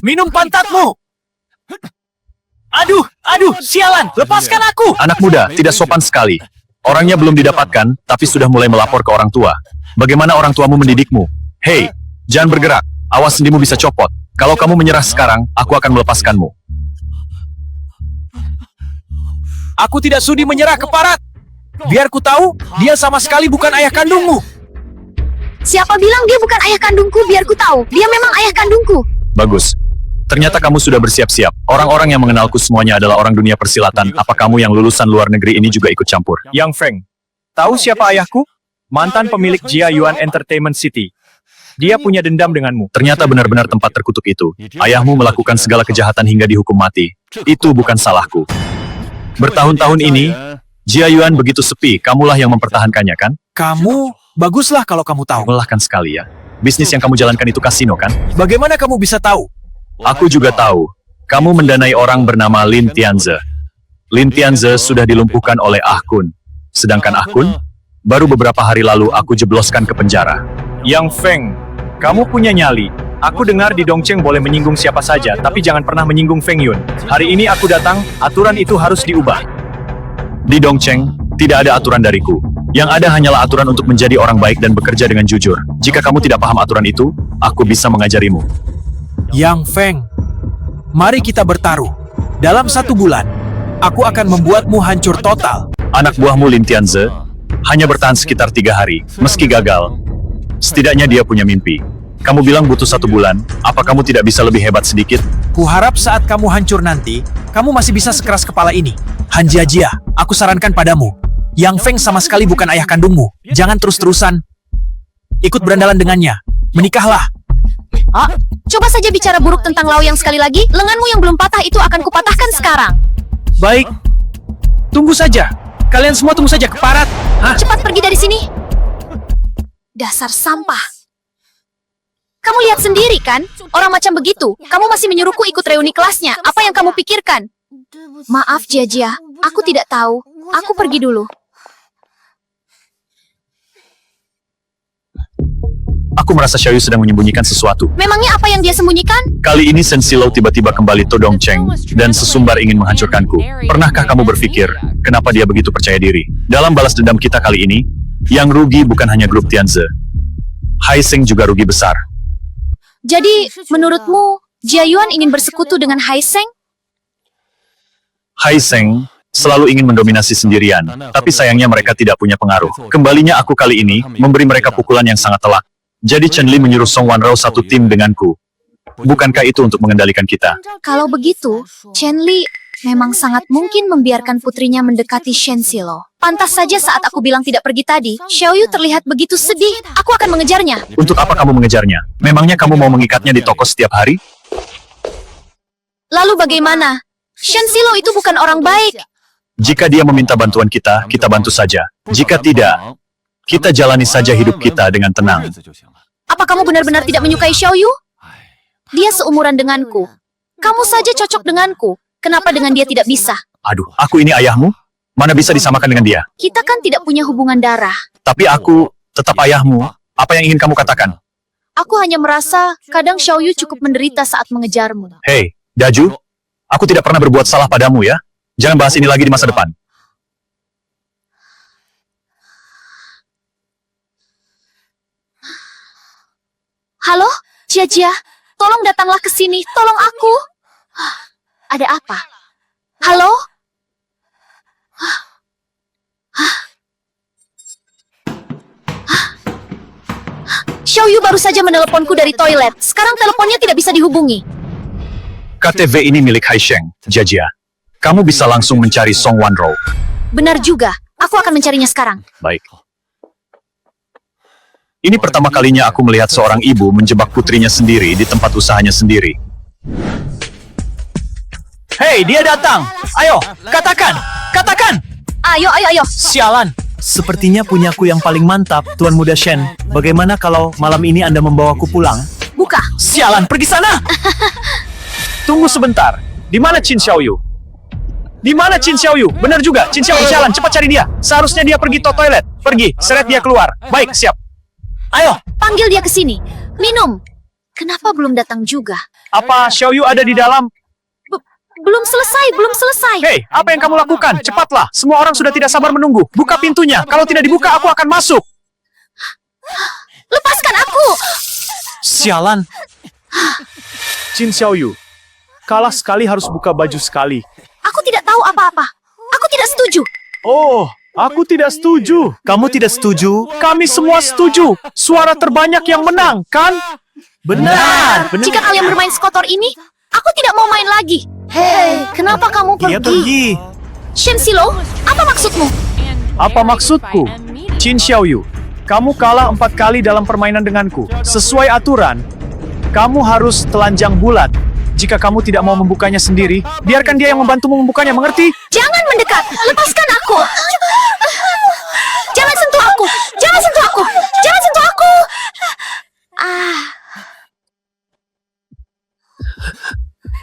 J: Minum pantatmu! Aduh, sialan! Lepaskan aku!
B: Anak muda, tidak sopan sekali. Orangnya belum didapatkan, tapi sudah mulai melapor ke orang tua. Bagaimana orang tuamu mendidikmu? Hei, jangan bergerak. Awas sendimu bisa copot. Kalau kamu menyerah sekarang, aku akan melepaskanmu.
J: Aku tidak sudi menyerah ke Parat. Biar ku tahu, dia sama sekali bukan ayah kandungmu.
E: Siapa bilang dia bukan ayah kandungku? Biar ku tahu, dia memang ayah kandungku.
B: Bagus. Ternyata kamu sudah bersiap-siap. Orang-orang yang mengenalku semuanya adalah orang dunia persilatan. Apa kamu yang lulusan luar negeri ini juga ikut campur?
K: Yang Feng, tahu siapa ayahku? mantan pemilik Jia Yuan Entertainment City. Dia punya dendam denganmu.
B: Ternyata benar-benar tempat terkutuk itu. Ayahmu melakukan segala kejahatan hingga dihukum mati. Itu bukan salahku. Bertahun-tahun ini, Jia Yuan begitu sepi, kamulah yang mempertahankannya kan?
A: Kamu, baguslah kalau kamu tahu.
B: Melelahkan sekali ya. Bisnis yang kamu jalankan itu kasino kan?
A: Bagaimana kamu bisa tahu?
B: Aku juga tahu. Kamu mendanai orang bernama Lin Tianze. Lin Tianze sudah dilumpuhkan oleh Ah Kun. Sedangkan Ah Kun, baru beberapa hari lalu aku jebloskan ke penjara.
K: Yang Feng, kamu punya nyali. Aku dengar di Dongcheng boleh menyinggung siapa saja, tapi jangan pernah menyinggung Feng Yun. Hari ini aku datang, aturan itu harus diubah.
B: Di Dongcheng, tidak ada aturan dariku. Yang ada hanyalah aturan untuk menjadi orang baik dan bekerja dengan jujur. Jika kamu tidak paham aturan itu, aku bisa mengajarimu.
A: Yang Feng, mari kita bertaruh. Dalam 1 bulan, aku akan membuatmu hancur total.
B: Anak buahmu Lin Tianze hanya bertahan sekitar 3 hari. Meski gagal, setidaknya dia punya mimpi. Kamu bilang butuh 1 bulan, apa kamu tidak bisa lebih hebat sedikit?
A: Kuharap saat kamu hancur nanti, kamu masih bisa sekeras kepala ini. Han Jiajia, aku sarankan padamu. Yang Feng sama sekali bukan ayah kandungmu. Jangan terus-terusan ikut berandalan dengannya. Menikahlah.
C: Coba saja bicara buruk tentang Laoyang sekali lagi, lenganmu yang belum patah itu akan kupatahkan sekarang.
A: Baik. Tunggu saja. Kalian semua tunggu saja, keparat.
C: Cepat pergi dari sini. Dasar sampah. Kamu lihat sendiri kan? Orang macam begitu, kamu masih menyuruhku ikut reuni kelasnya. Apa yang kamu pikirkan? Maaf, Jiajia. Aku tidak tahu. Aku pergi dulu.
B: Aku merasa Xiaoyu sedang menyembunyikan sesuatu.
C: Memangnya apa yang dia sembunyikan?
B: Kali ini Shen Silo tiba-tiba kembali to Dongcheng dan sesumbar ingin menghancurkanku. Pernahkah kamu berpikir, kenapa dia begitu percaya diri? Dalam balas dendam kita kali ini, yang rugi bukan hanya grup Tianze. Hai Seng juga rugi besar.
C: Jadi, menurutmu, Jia Yuan ingin bersekutu dengan Hai Seng?
B: Hai Seng selalu ingin mendominasi sendirian, tapi sayangnya mereka tidak punya pengaruh. Kembalinya aku kali ini memberi mereka pukulan yang sangat telak. Jadi Chen Li menyuruh Song Wanrao satu tim denganku. Bukankah itu untuk mengendalikan kita?
C: Kalau begitu, Chen Li memang sangat mungkin membiarkan putrinya mendekati Shen Silo. Pantas saja saat aku bilang tidak pergi tadi, Xiaoyu terlihat begitu sedih. Aku akan mengejarnya.
B: Untuk apa kamu mengejarnya? Memangnya kamu mau mengikatnya di toko setiap hari?
C: Lalu bagaimana? Shen Silo itu bukan orang baik.
B: Jika dia meminta bantuan kita bantu saja. Jika tidak, kita jalani saja hidup kita dengan tenang.
C: Apa kamu benar-benar tidak menyukai Xiaoyu? Dia seumuran denganku. Kamu saja cocok denganku. Kenapa dengan dia tidak bisa?
B: Aduh, aku ini ayahmu? Mana bisa disamakan dengan dia?
C: Kita kan tidak punya hubungan darah.
B: Tapi aku tetap ayahmu. Apa yang ingin kamu katakan?
C: Aku hanya merasa kadang Xiaoyu cukup menderita saat mengejarmu.
B: Hei, Daju, aku tidak pernah berbuat salah padamu ya. Jangan bahas ini lagi di masa depan.
C: Halo, Jia, tolong datanglah ke sini. Tolong aku. Ada apa? Halo? Xiaoyu baru saja meneleponku dari toilet. Sekarang teleponnya tidak bisa dihubungi.
B: KTV ini milik Hai Sheng, Jiajia. Kamu bisa langsung mencari Song Wanrao.
C: Benar juga. Aku akan mencarinya sekarang.
B: Baik. Ini pertama kalinya aku melihat seorang ibu menjebak putrinya sendiri di tempat usahanya sendiri.
A: Hei, dia datang. Ayo, katakan. Katakan.
C: Ayo.
A: Sialan. Sepertinya punyaku yang paling mantap, Tuan Muda Shen. Bagaimana kalau malam ini Anda membawaku pulang?
C: Buka.
A: Sialan, pergi sana.
K: Tunggu sebentar. Di mana Qin Xiaoyu? Di mana Qin Xiaoyu? Benar juga, Qin Xiaoyu jalan. Cepat cari dia. Seharusnya dia pergi to toilet. Pergi, seret dia keluar. Baik, siap.
A: Ayo.
C: Panggil dia ke sini. Minum. Kenapa belum datang juga?
K: Apa Xiaoyu ada di dalam?
C: Belum selesai.
K: Hei, apa yang kamu lakukan? Cepatlah. Semua orang sudah tidak sabar menunggu. Buka pintunya. Kalau tidak dibuka, aku akan masuk.
C: Lepaskan aku.
A: Sialan.
K: Qin Xiaoyu, kalah sekali harus buka baju sekali.
C: Aku tidak tahu apa-apa. Aku tidak setuju.
K: Oh, aku tidak setuju.
A: Kamu tidak setuju?
K: Kami semua setuju. Suara terbanyak yang menang, kan?
A: Benar.
C: Jika kalian bermain skotor ini, aku tidak mau main lagi. Hei, kenapa kamu
A: Dia pergi.
C: Shen Silo, apa maksudmu?
K: Apa maksudku? Qin Xiaoyu, Kamu kalah 4 kali dalam permainan denganku. Sesuai aturan, kamu harus telanjang bulat. Jika kamu tidak mau membukanya sendiri, biarkan dia yang membantumu membukanya, mengerti?
C: Jangan mendekat! Lepaskan aku! Jangan sentuh aku! Jangan sentuh aku! Jangan sentuh aku!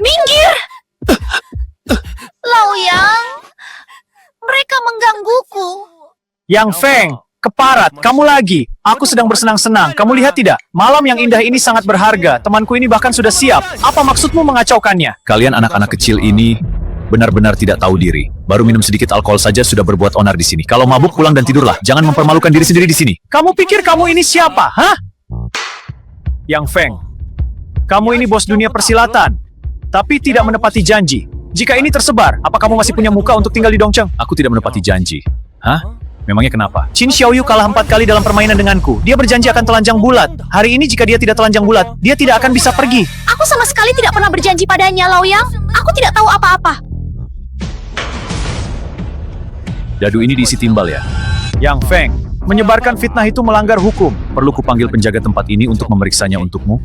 C: Minggir! Laoyang, mereka menggangguku.
K: Yang Feng, keparat, kamu lagi. Aku sedang bersenang-senang. Kamu lihat tidak? Malam yang indah ini sangat berharga. Temanku ini bahkan sudah siap. Apa maksudmu mengacaukannya?
B: Kalian anak-anak kecil ini benar-benar tidak tahu diri. Baru minum sedikit alkohol saja sudah berbuat onar di sini. Kalau mabuk pulang dan tidurlah. Jangan mempermalukan diri sendiri di sini.
K: Kamu pikir kamu ini siapa, hah? Yang Feng, kamu ini bos dunia persilatan, tapi tidak menepati janji. Jika ini tersebar, apa kamu masih punya muka untuk tinggal di Dongcheng?
B: Aku tidak menepati janji. Hah? Memangnya kenapa?
K: Qin Xiaoyu kalah 4 kali dalam permainan denganku. Dia berjanji akan telanjang bulat. Hari ini jika dia tidak telanjang bulat, dia tidak akan bisa pergi.
C: Aku sama sekali tidak pernah berjanji padanya, Laoyang. Aku tidak tahu apa-apa.
B: Dadu ini diisi timbal ya?
K: Yang Feng, menyebarkan fitnah itu melanggar hukum.
B: Perlu kupanggil penjaga tempat ini untuk memeriksanya untukmu?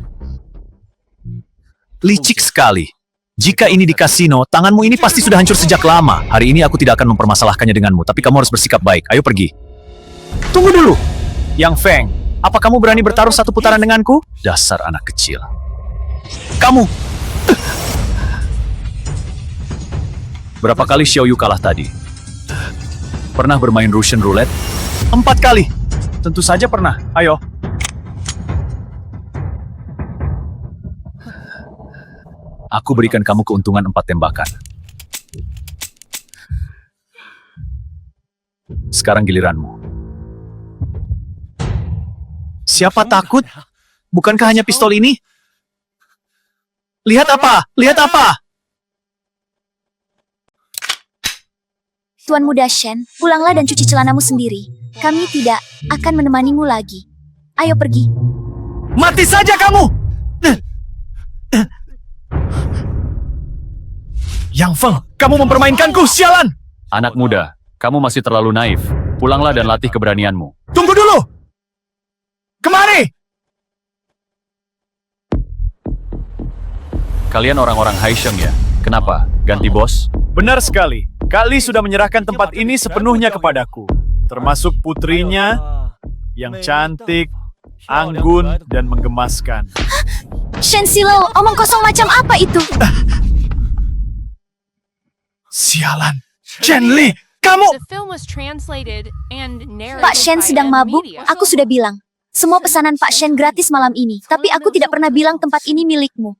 B: Licik sekali. Jika ini di kasino, tanganmu ini pasti sudah hancur sejak lama. Hari ini aku tidak akan mempermasalahkannya denganmu, tapi kamu harus bersikap baik. Ayo pergi.
K: Tunggu dulu. Yang Feng, apa kamu berani bertaruh satu putaran denganku?
B: Dasar anak kecil.
K: Kamu!
B: Berapa kali Xiaoyu kalah tadi? Pernah bermain Russian Roulette?
K: 4 kali. Tentu saja pernah. Ayo.
B: Aku berikan kamu keuntungan 4 tembakan. Sekarang giliranmu.
K: Siapa takut? Bukankah hanya pistol ini? Lihat apa? Lihat apa?
C: Tuan Muda Shen, pulanglah dan cuci celanamu sendiri. Kami tidak akan menemanimu lagi. Ayo pergi.
K: Mati saja kamu! Yang Feng, kamu mempermainkanku, sialan!
B: Anak muda, kamu masih terlalu naif. Pulanglah dan latih keberanianmu.
K: Tunggu dulu! Kemari!
B: Kalian orang-orang Haisheng ya? Kenapa? Ganti bos?
K: Benar sekali. Kali sudah menyerahkan tempat ini sepenuhnya kepadaku. Termasuk putrinya yang cantik, anggun, dan menggemaskan.
C: Shen Silo, omong kosong macam apa itu?
K: Sialan. Chen Li, kamu...
I: The film was translated and narrated
C: Pak Shen
I: by
C: sedang
I: M
C: mabuk,
I: Media.
C: aku sudah bilang. Semua pesanan Pak Shen gratis malam ini, tapi aku tidak pernah bilang tempat ini milikmu.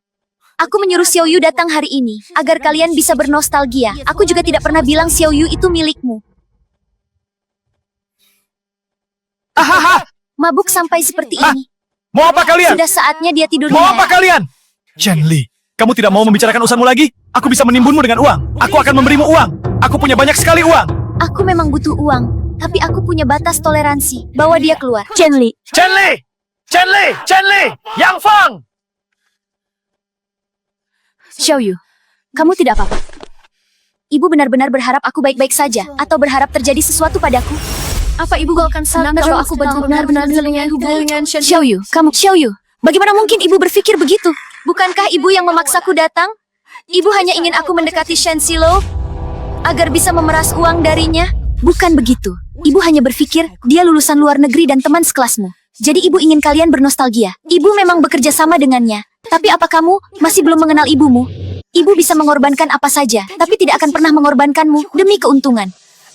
C: Aku menyuruh Xiaoyu datang hari ini, agar kalian bisa bernostalgia. Aku juga tidak pernah bilang Xiaoyu itu milikmu.
K: Ahaha!
C: Mabuk sampai seperti ini.
K: Mau apa kalian?
C: Sudah saatnya dia tidur
K: Mau apa
C: nyenyak.
K: kalian? Chen Li, kamu tidak mau membicarakan urusanmu lagi? Aku bisa menimbunmu dengan uang. Aku akan memberimu uang. Aku punya banyak sekali uang.
C: Aku memang butuh uang, tapi aku punya batas toleransi. Bawa dia keluar.
F: Chen Li,
K: Chen Li! Chen Li! Chen Li! Yang Feng!
C: Xiaoyu, kamu tidak apa-apa. Ibu benar-benar berharap aku baik-baik saja, atau berharap terjadi sesuatu padaku. Apa ibu gak akan senang kalau aku benar-benar menjalin hubungan dengan Xiaoyu? Xiaoyu, bagaimana mungkin ibu berpikir begitu? Bukankah ibu yang memaksaku datang? Ibu hanya ingin aku mendekati Shen Silo agar bisa memeras uang darinya. Bukan begitu. Ibu hanya berpikir dia lulusan luar negeri dan teman sekelasmu. Jadi ibu ingin kalian bernostalgia. Ibu memang bekerja sama dengannya. Tapi apa kamu masih belum mengenal ibumu? Ibu bisa mengorbankan apa saja, tapi tidak akan pernah mengorbankanmu demi keuntungan.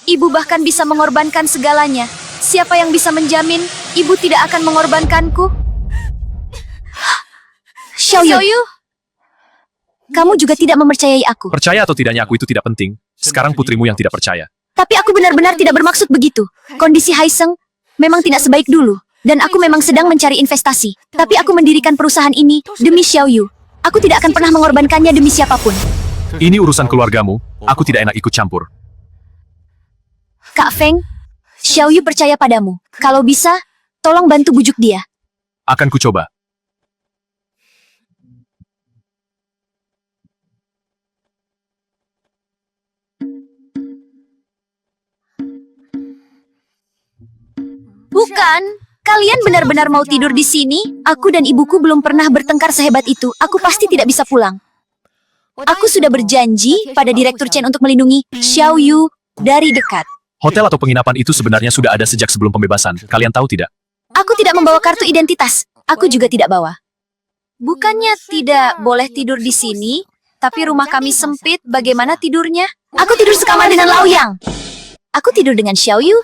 C: Ibu bahkan bisa mengorbankan segalanya. Siapa yang bisa menjamin ibu tidak akan mengorbankanku? Xiaoyu, kamu juga tidak mempercayai aku.
B: Percaya atau tidaknya aku itu tidak penting. Sekarang putrimu yang tidak percaya.
C: Tapi aku benar-benar tidak bermaksud begitu. Kondisi Haiseng memang tidak sebaik dulu. Dan aku memang sedang mencari investasi. Tapi aku mendirikan perusahaan ini demi Xiaoyu. Aku tidak akan pernah mengorbankannya demi siapapun.
B: Ini urusan keluargamu. Aku tidak enak ikut campur.
C: Kak Feng, Xiaoyu percaya padamu. Kalau bisa, tolong bantu bujuk dia.
B: Akan kucoba.
C: Bukan,
E: Kalian benar-benar mau tidur di sini? Aku dan ibuku belum pernah bertengkar sehebat itu. Aku pasti tidak bisa pulang. Aku sudah berjanji pada Direktur Chen untuk melindungi Xiao Yu dari dekat.
B: Hotel atau penginapan itu sebenarnya sudah ada sejak sebelum pembebasan. Kalian tahu tidak?
E: Aku tidak membawa kartu identitas. Aku juga tidak bawa. Bukannya tidak boleh tidur di sini, tapi rumah kami sempit. Bagaimana tidurnya? Aku tidur sekamar dengan Laoyang. Aku tidur dengan Xiao Yu.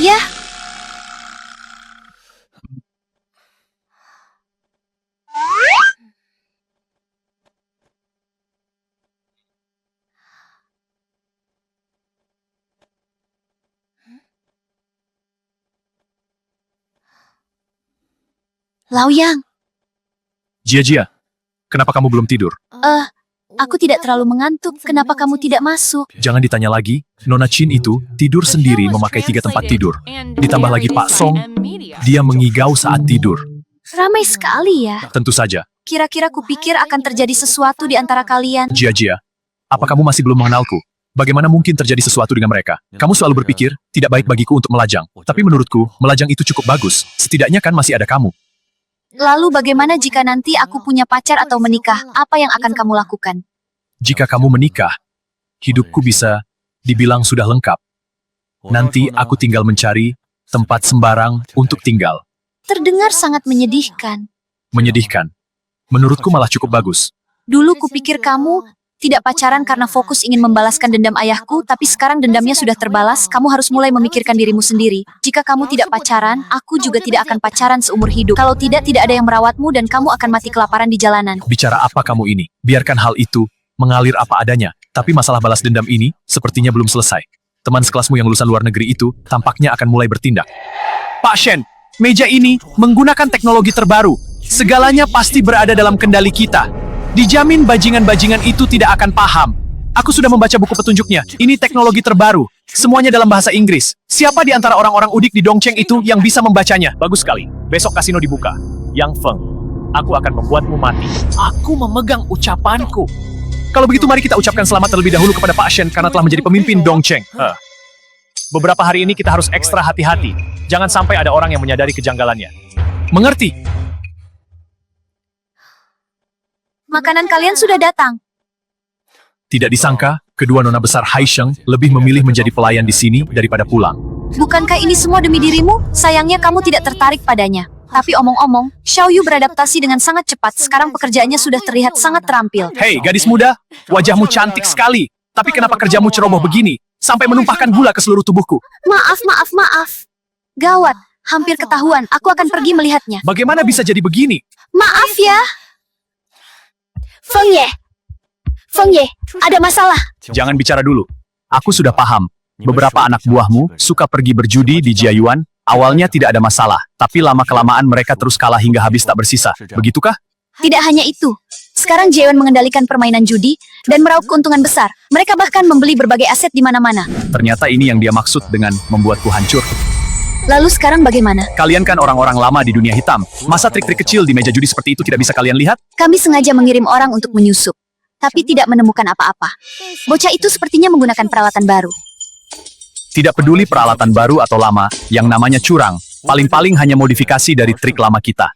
E: Ya. Laoyang,
B: Jia, kenapa kamu belum tidur?
E: aku tidak terlalu mengantuk. Kenapa kamu tidak masuk?
B: Jangan ditanya lagi, Nona Chin itu tidur sendiri memakai 3 tempat tidur. Ditambah lagi Pak Song, dia mengigau saat tidur.
E: Ramai sekali ya.
B: Tentu saja.
E: Kira-kira kupikir akan terjadi sesuatu di antara kalian.
B: Jia, apa kamu masih belum mengenalku? Bagaimana mungkin terjadi sesuatu dengan mereka? Kamu selalu berpikir, tidak baik bagiku untuk melajang. Tapi menurutku, melajang itu cukup bagus. Setidaknya kan masih ada kamu.
E: Lalu bagaimana jika nanti aku punya pacar atau menikah? Apa yang akan kamu lakukan?
B: Jika kamu menikah, hidupku bisa dibilang sudah lengkap. Nanti aku tinggal mencari tempat sembarang untuk tinggal.
E: Terdengar sangat menyedihkan.
B: Menyedihkan. Menurutku malah cukup bagus.
E: Dulu kupikir kamu tidak pacaran karena fokus ingin membalaskan dendam ayahku, tapi sekarang dendamnya sudah terbalas. Kamu harus mulai memikirkan dirimu sendiri. Jika kamu tidak pacaran, aku juga tidak akan pacaran seumur hidup. Kalau tidak ada yang merawatmu dan kamu akan mati kelaparan di jalanan.
B: Bicara apa kamu ini? Biarkan hal itu mengalir apa adanya. Tapi masalah balas dendam ini sepertinya belum selesai. Teman sekelasmu yang lulusan luar negeri itu tampaknya akan mulai bertindak.
D: Pak Shen, meja ini menggunakan teknologi terbaru. Segalanya pasti berada dalam kendali kita. Dijamin bajingan-bajingan itu tidak akan paham. Aku sudah membaca buku petunjuknya. Ini teknologi terbaru. Semuanya dalam bahasa Inggris. Siapa di antara orang-orang udik di Dongcheng itu yang bisa membacanya?
K: Bagus sekali. Besok kasino dibuka. Yang Feng, aku akan membuatmu mati.
D: Aku memegang ucapanku. Kalau begitu mari kita ucapkan selamat terlebih dahulu kepada Pak Shen karena telah menjadi pemimpin Dongcheng.
K: Beberapa hari ini kita harus ekstra hati-hati. Jangan sampai ada orang yang menyadari kejanggalannya.
D: Mengerti?
E: Makanan kalian sudah datang.
B: Tidak disangka, kedua nona besar Haisheng lebih memilih menjadi pelayan di sini daripada pulang.
E: Bukankah ini semua demi dirimu? Sayangnya kamu tidak tertarik padanya. Tapi omong-omong, Xiao Yu beradaptasi dengan sangat cepat. Sekarang pekerjaannya sudah terlihat sangat terampil.
D: Hei, gadis muda, wajahmu cantik sekali. Tapi kenapa kerjamu ceroboh begini? Sampai menumpahkan gula ke seluruh tubuhku.
E: Maaf. Gawat, hampir ketahuan. Aku akan pergi melihatnya.
D: Bagaimana bisa jadi begini?
E: Maaf ya. Feng Ye, ada masalah.
B: Jangan bicara dulu. Aku sudah paham. Beberapa anak buahmu suka pergi berjudi di Jiayuan. Awalnya tidak ada masalah, tapi lama-kelamaan mereka terus kalah hingga habis tak bersisa. Begitukah?
E: Tidak hanya itu. Sekarang Jiayuan mengendalikan permainan judi dan meraup keuntungan besar. Mereka bahkan membeli berbagai aset di mana-mana.
B: Ternyata ini yang dia maksud dengan membuatku hancur.
E: Lalu sekarang bagaimana?
B: Kalian kan orang-orang lama di dunia hitam. Masa trik-trik kecil di meja judi seperti itu tidak bisa kalian lihat?
E: Kami sengaja mengirim orang untuk menyusup, tapi tidak menemukan apa-apa. Bocah itu sepertinya menggunakan peralatan baru.
B: Tidak peduli peralatan baru atau lama, yang namanya curang, paling-paling hanya modifikasi dari trik lama kita.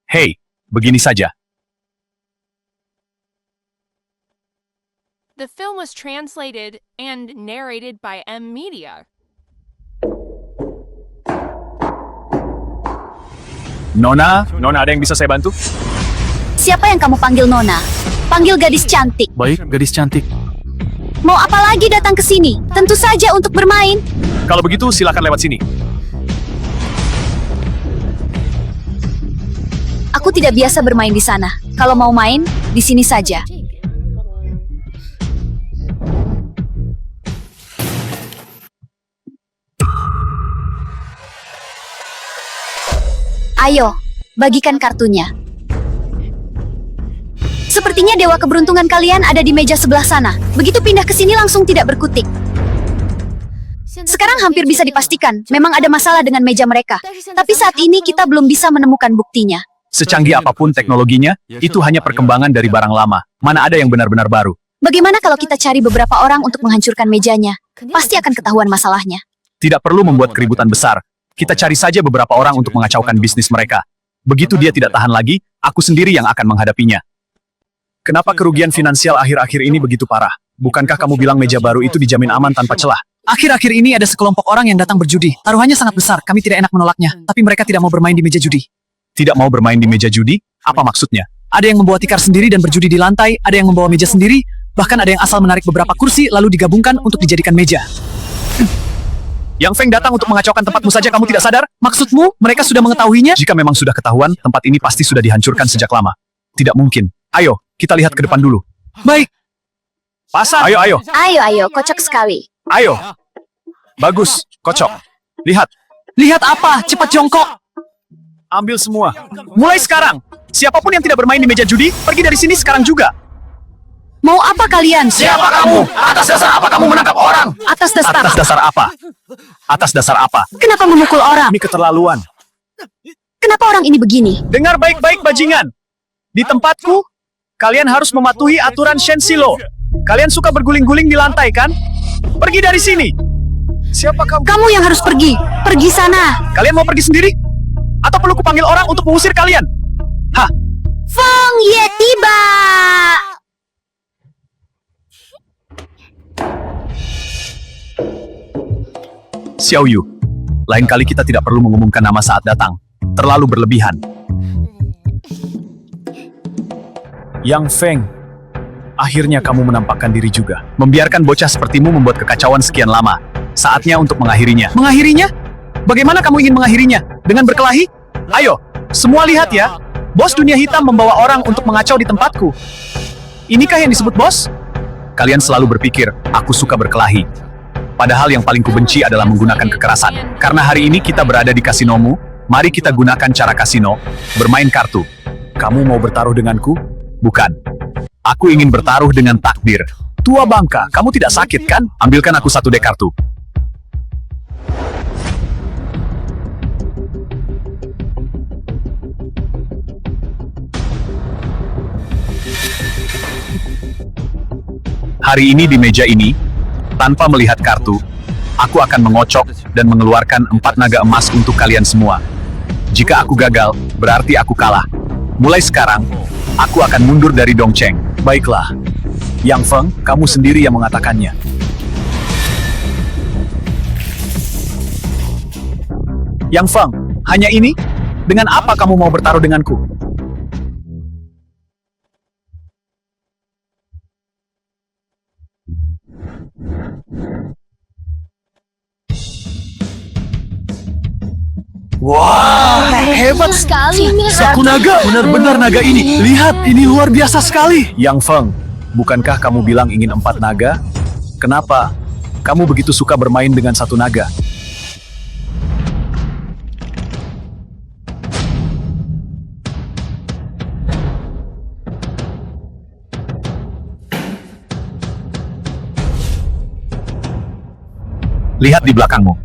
B: Hei, begini saja.
I: The film was translated and narrated by M Media.
K: Nona ada yang bisa saya bantu?
E: Siapa yang kamu panggil Nona? Panggil gadis cantik.
B: Baik, gadis cantik.
E: Mau apa lagi datang ke sini? Tentu saja untuk bermain.
K: Kalau begitu silakan lewat sini.
E: Aku tidak biasa bermain di sana. Kalau mau main, di sini saja. Ayo, bagikan kartunya. Sepertinya dewa keberuntungan kalian ada di meja sebelah sana. Begitu pindah ke sini langsung tidak berkutik. Sekarang hampir bisa dipastikan, memang ada masalah dengan meja mereka. Tapi saat ini kita belum bisa menemukan buktinya.
B: Secanggih apapun teknologinya, itu hanya perkembangan dari barang lama. Mana ada yang benar-benar baru?
E: Bagaimana kalau kita cari beberapa orang untuk menghancurkan mejanya? Pasti akan ketahuan masalahnya.
B: Tidak perlu membuat keributan besar. Kita cari saja beberapa orang untuk mengacaukan bisnis mereka. Begitu dia tidak tahan lagi, aku sendiri yang akan menghadapinya. Kenapa kerugian finansial akhir-akhir ini begitu parah? Bukankah kamu bilang meja baru itu dijamin aman tanpa celah?
A: Akhir-akhir ini ada sekelompok orang yang datang berjudi. Taruhannya sangat besar, kami tidak enak menolaknya. Tapi mereka tidak mau bermain di meja judi.
B: Tidak mau bermain di meja judi? Apa maksudnya?
A: Ada yang membawa tikar sendiri dan berjudi di lantai, ada yang membawa meja sendiri, bahkan ada yang asal menarik beberapa kursi lalu digabungkan untuk dijadikan meja.
B: Yang Feng datang untuk mengacaukan tempatmu saja kamu tidak sadar?
A: Maksudmu, mereka sudah mengetahuinya?
B: Jika memang sudah ketahuan, tempat ini pasti sudah dihancurkan sejak lama. Tidak mungkin. Ayo, kita lihat ke depan dulu.
A: Baik.
B: Pasar. Ayo.
C: Ayo, kocak sekali.
B: Ayo. Bagus, kocok. Lihat.
A: Lihat apa? Cepat jongkok.
B: Ambil semua. Mulai sekarang. Siapapun yang tidak bermain di meja judi, pergi dari sini sekarang juga.
E: Mau apa kalian?
B: Siapa kamu? Atas dasar apa kamu menangkap orang?
E: Atas dasar.
B: Atas dasar apa? Atas dasar apa?
E: Kenapa memukul orang?
B: Ini keterlaluan.
E: Kenapa orang ini begini?
B: Dengar baik-baik bajingan. Di tempatku, kalian harus mematuhi aturan Shenshilo. Kalian suka berguling-guling di lantai, kan? Pergi dari sini. Siapa kamu?
E: Kamu yang harus pergi. Pergi sana.
B: Kalian mau pergi sendiri? Atau perlu kupanggil orang untuk mengusir kalian? Hah?
C: Feng Ye tiba.
B: Xiao Yu, lain kali kita tidak perlu mengumumkan nama saat datang. Terlalu berlebihan. Yang Feng, akhirnya kamu menampakkan diri juga. Membiarkan bocah sepertimu membuat kekacauan sekian lama. Saatnya untuk mengakhirinya.
A: Mengakhirinya? Bagaimana kamu ingin mengakhirinya? Dengan berkelahi?
B: Ayo, semua lihat ya. Bos dunia hitam membawa orang untuk mengacau di tempatku. Inikah yang disebut bos? Kalian selalu berpikir, aku suka berkelahi. Padahal yang paling kubenci adalah menggunakan kekerasan. Karena hari ini kita berada di kasinomu, mari kita gunakan cara kasino, bermain kartu. Kamu mau bertaruh denganku? Bukan. Aku ingin bertaruh dengan takdir. Tua bangka, kamu tidak sakit kan? Ambilkan aku satu dek kartu. Hari ini di meja ini, tanpa melihat kartu, aku akan mengocok dan mengeluarkan 4 naga emas untuk kalian semua. Jika aku gagal, berarti aku kalah. Mulai sekarang, aku akan mundur dari Dongcheng. Baiklah. Yang Feng, kamu sendiri yang mengatakannya. Yang Feng, hanya ini? Dengan apa kamu mau bertaruh denganku?
A: Wah, hebat
C: sekali.
B: Saku naga, benar-benar naga ini. Lihat, ini luar biasa sekali. Yang Feng, bukankah kamu bilang ingin 4 naga? Kenapa kamu begitu suka bermain dengan satu naga? Lihat di belakangmu.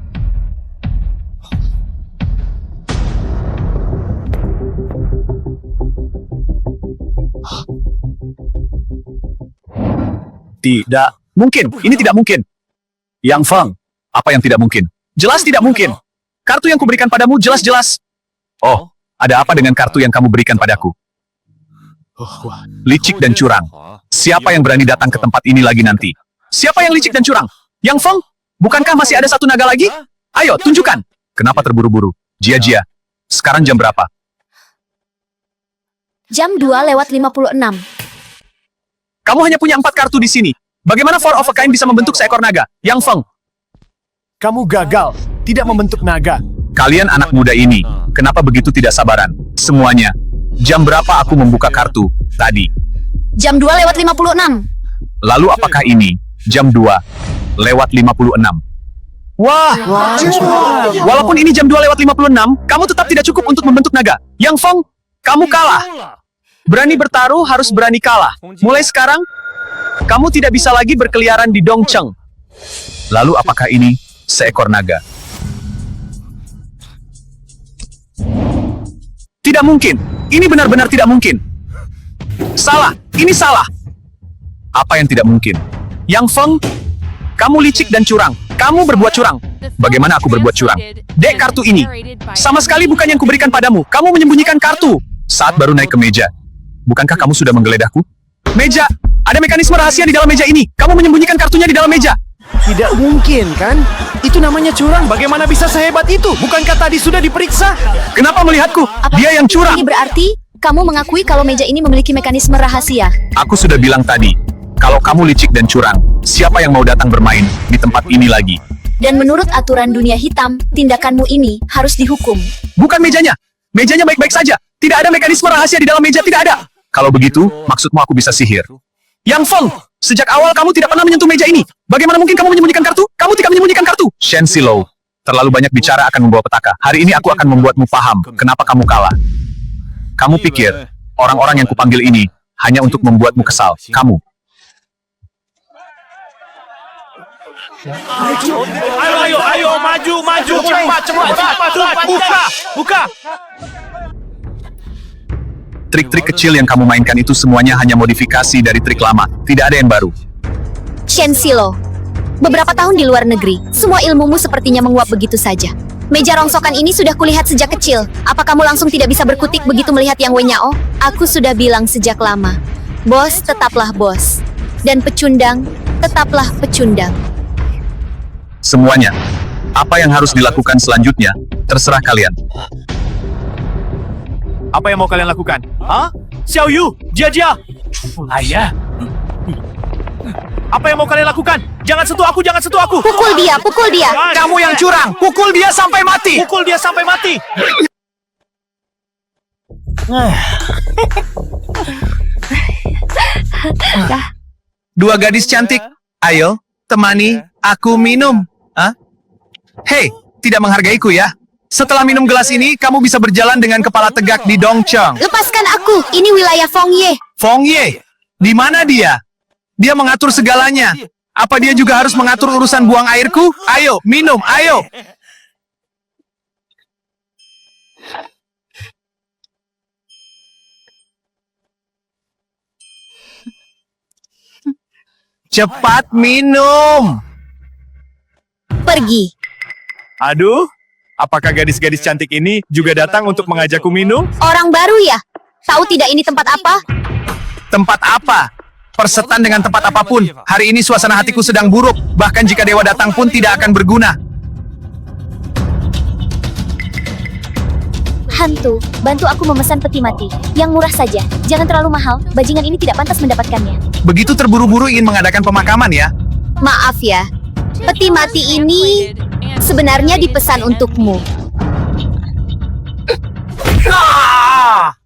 B: Tidak mungkin. Ini tidak mungkin. Yang Feng, apa yang tidak mungkin? Jelas tidak mungkin. Kartu yang kuberikan padamu jelas-jelas. Oh, ada apa dengan kartu yang kamu berikan padaku? Licik dan curang. Siapa yang berani datang ke tempat ini lagi nanti? Siapa yang licik dan curang? Yang Feng, bukankah masih ada satu naga lagi? Ayo, tunjukkan. Kenapa terburu-buru? Jia-Jia, sekarang jam berapa?
C: Jam 2:56.
B: Kamu hanya punya 4 kartu di sini. Bagaimana Four of a Kind bisa membentuk seekor naga? Yang Feng,
J: Kamu gagal, tidak membentuk naga.
B: kalian anak muda ini, kenapa begitu tidak sabaran? Semuanya. Jam berapa aku membuka kartu tadi?
E: Jam 2:56.
B: Lalu apakah ini jam 2:56? Wah, walaupun ini jam 2:56, kamu tetap tidak cukup untuk membentuk naga. Yang Feng, kamu kalah. Berani bertaruh harus berani kalah. Mulai sekarang, kamu tidak bisa lagi berkeliaran di Dongcheng. Lalu apakah ini seekor naga? Tidak mungkin. Ini benar-benar tidak mungkin. Salah. Ini salah. Apa yang tidak mungkin? Yang Feng,
D: Kamu licik dan curang. Kamu berbuat curang.
B: Bagaimana aku berbuat curang?
D: Dek kartu ini. Sama sekali bukan yang kuberikan padamu. Kamu menyembunyikan kartu.
B: Saat baru naik ke meja. Bukankah kamu sudah menggeledahku?
D: Meja. Ada mekanisme rahasia di dalam meja ini. Kamu menyembunyikan kartunya di dalam meja.
J: Tidak mungkin, kan? Itu namanya curang. Bagaimana bisa sehebat itu? Bukankah tadi sudah diperiksa?
D: Kenapa melihatku? Dia yang curang.
E: Ini berarti kamu mengakui kalau meja ini memiliki mekanisme rahasia.
B: Aku sudah bilang tadi, kalau kamu licik dan curang, siapa yang mau datang bermain di tempat ini lagi?
E: Dan menurut aturan dunia hitam, tindakanmu ini harus dihukum.
D: Bukan mejanya. Mejanya baik-baik saja. Tidak ada mekanisme rahasia di dalam meja. Tidak ada.
B: Kalau begitu, maksudmu aku bisa sihir?
D: Yang Feng, sejak awal kamu tidak pernah menyentuh meja ini. Bagaimana mungkin kamu menyembunyikan kartu? Kamu tidak menyembunyikan kartu.
B: Shen Silo, terlalu banyak bicara akan membawa petaka. Hari ini aku akan membuatmu paham kenapa kamu kalah. Kamu pikir, orang-orang yang kupanggil ini hanya untuk membuatmu kesal. Kamu.
D: Ayo, maju, cepat, buka.
B: Trik-trik kecil yang kamu mainkan itu semuanya hanya modifikasi dari trik lama. Tidak ada yang baru.
E: Shen Silo, beberapa tahun di luar negeri, semua ilmumu sepertinya menguap begitu saja. Meja rongsokan ini sudah kulihat sejak kecil. Apa kamu langsung tidak bisa berkutik begitu melihat Yang Wenyao? Aku sudah bilang sejak lama. Bos tetaplah bos. Dan pecundang tetaplah pecundang.
B: Semuanya. Apa yang harus dilakukan selanjutnya, terserah kalian.
K: Apa yang mau kalian lakukan? Hah? Xiao Yu, Jia.
D: Ayah.
K: Apa yang mau kalian lakukan? Jangan sentuh aku, jangan sentuh aku.
E: Pukul dia, pukul dia.
D: Kamu yang curang. Pukul dia sampai mati.
K: Pukul dia sampai mati.
D: Dua gadis cantik. Ayo, temani aku minum. Hah? Hei, tidak menghargaiku ya. Setelah minum gelas ini, kamu bisa berjalan dengan kepala tegak di Dongcheng.
E: Lepaskan aku, ini wilayah Feng Ye.
D: Feng Ye, di mana dia? Dia mengatur segalanya. Apa dia juga harus mengatur urusan buang airku? Ayo, minum, ayo. Cepat minum.
E: Pergi.
K: Aduh, apakah gadis-gadis cantik ini juga datang untuk mengajakku minum?
E: Orang baru ya? Tahu tidak ini tempat apa?
D: Tempat apa? Persetan dengan tempat apapun. Hari ini suasana hatiku sedang buruk. Bahkan jika dewa datang pun tidak akan berguna.
C: Hantu, bantu aku memesan peti mati. Yang murah saja, jangan terlalu mahal. Bajingan ini tidak pantas mendapatkannya.
D: Begitu terburu-buru ingin mengadakan pemakaman ya?
E: Maaf ya, peti mati ini sebenarnya dipesan untukmu.
D: Ah!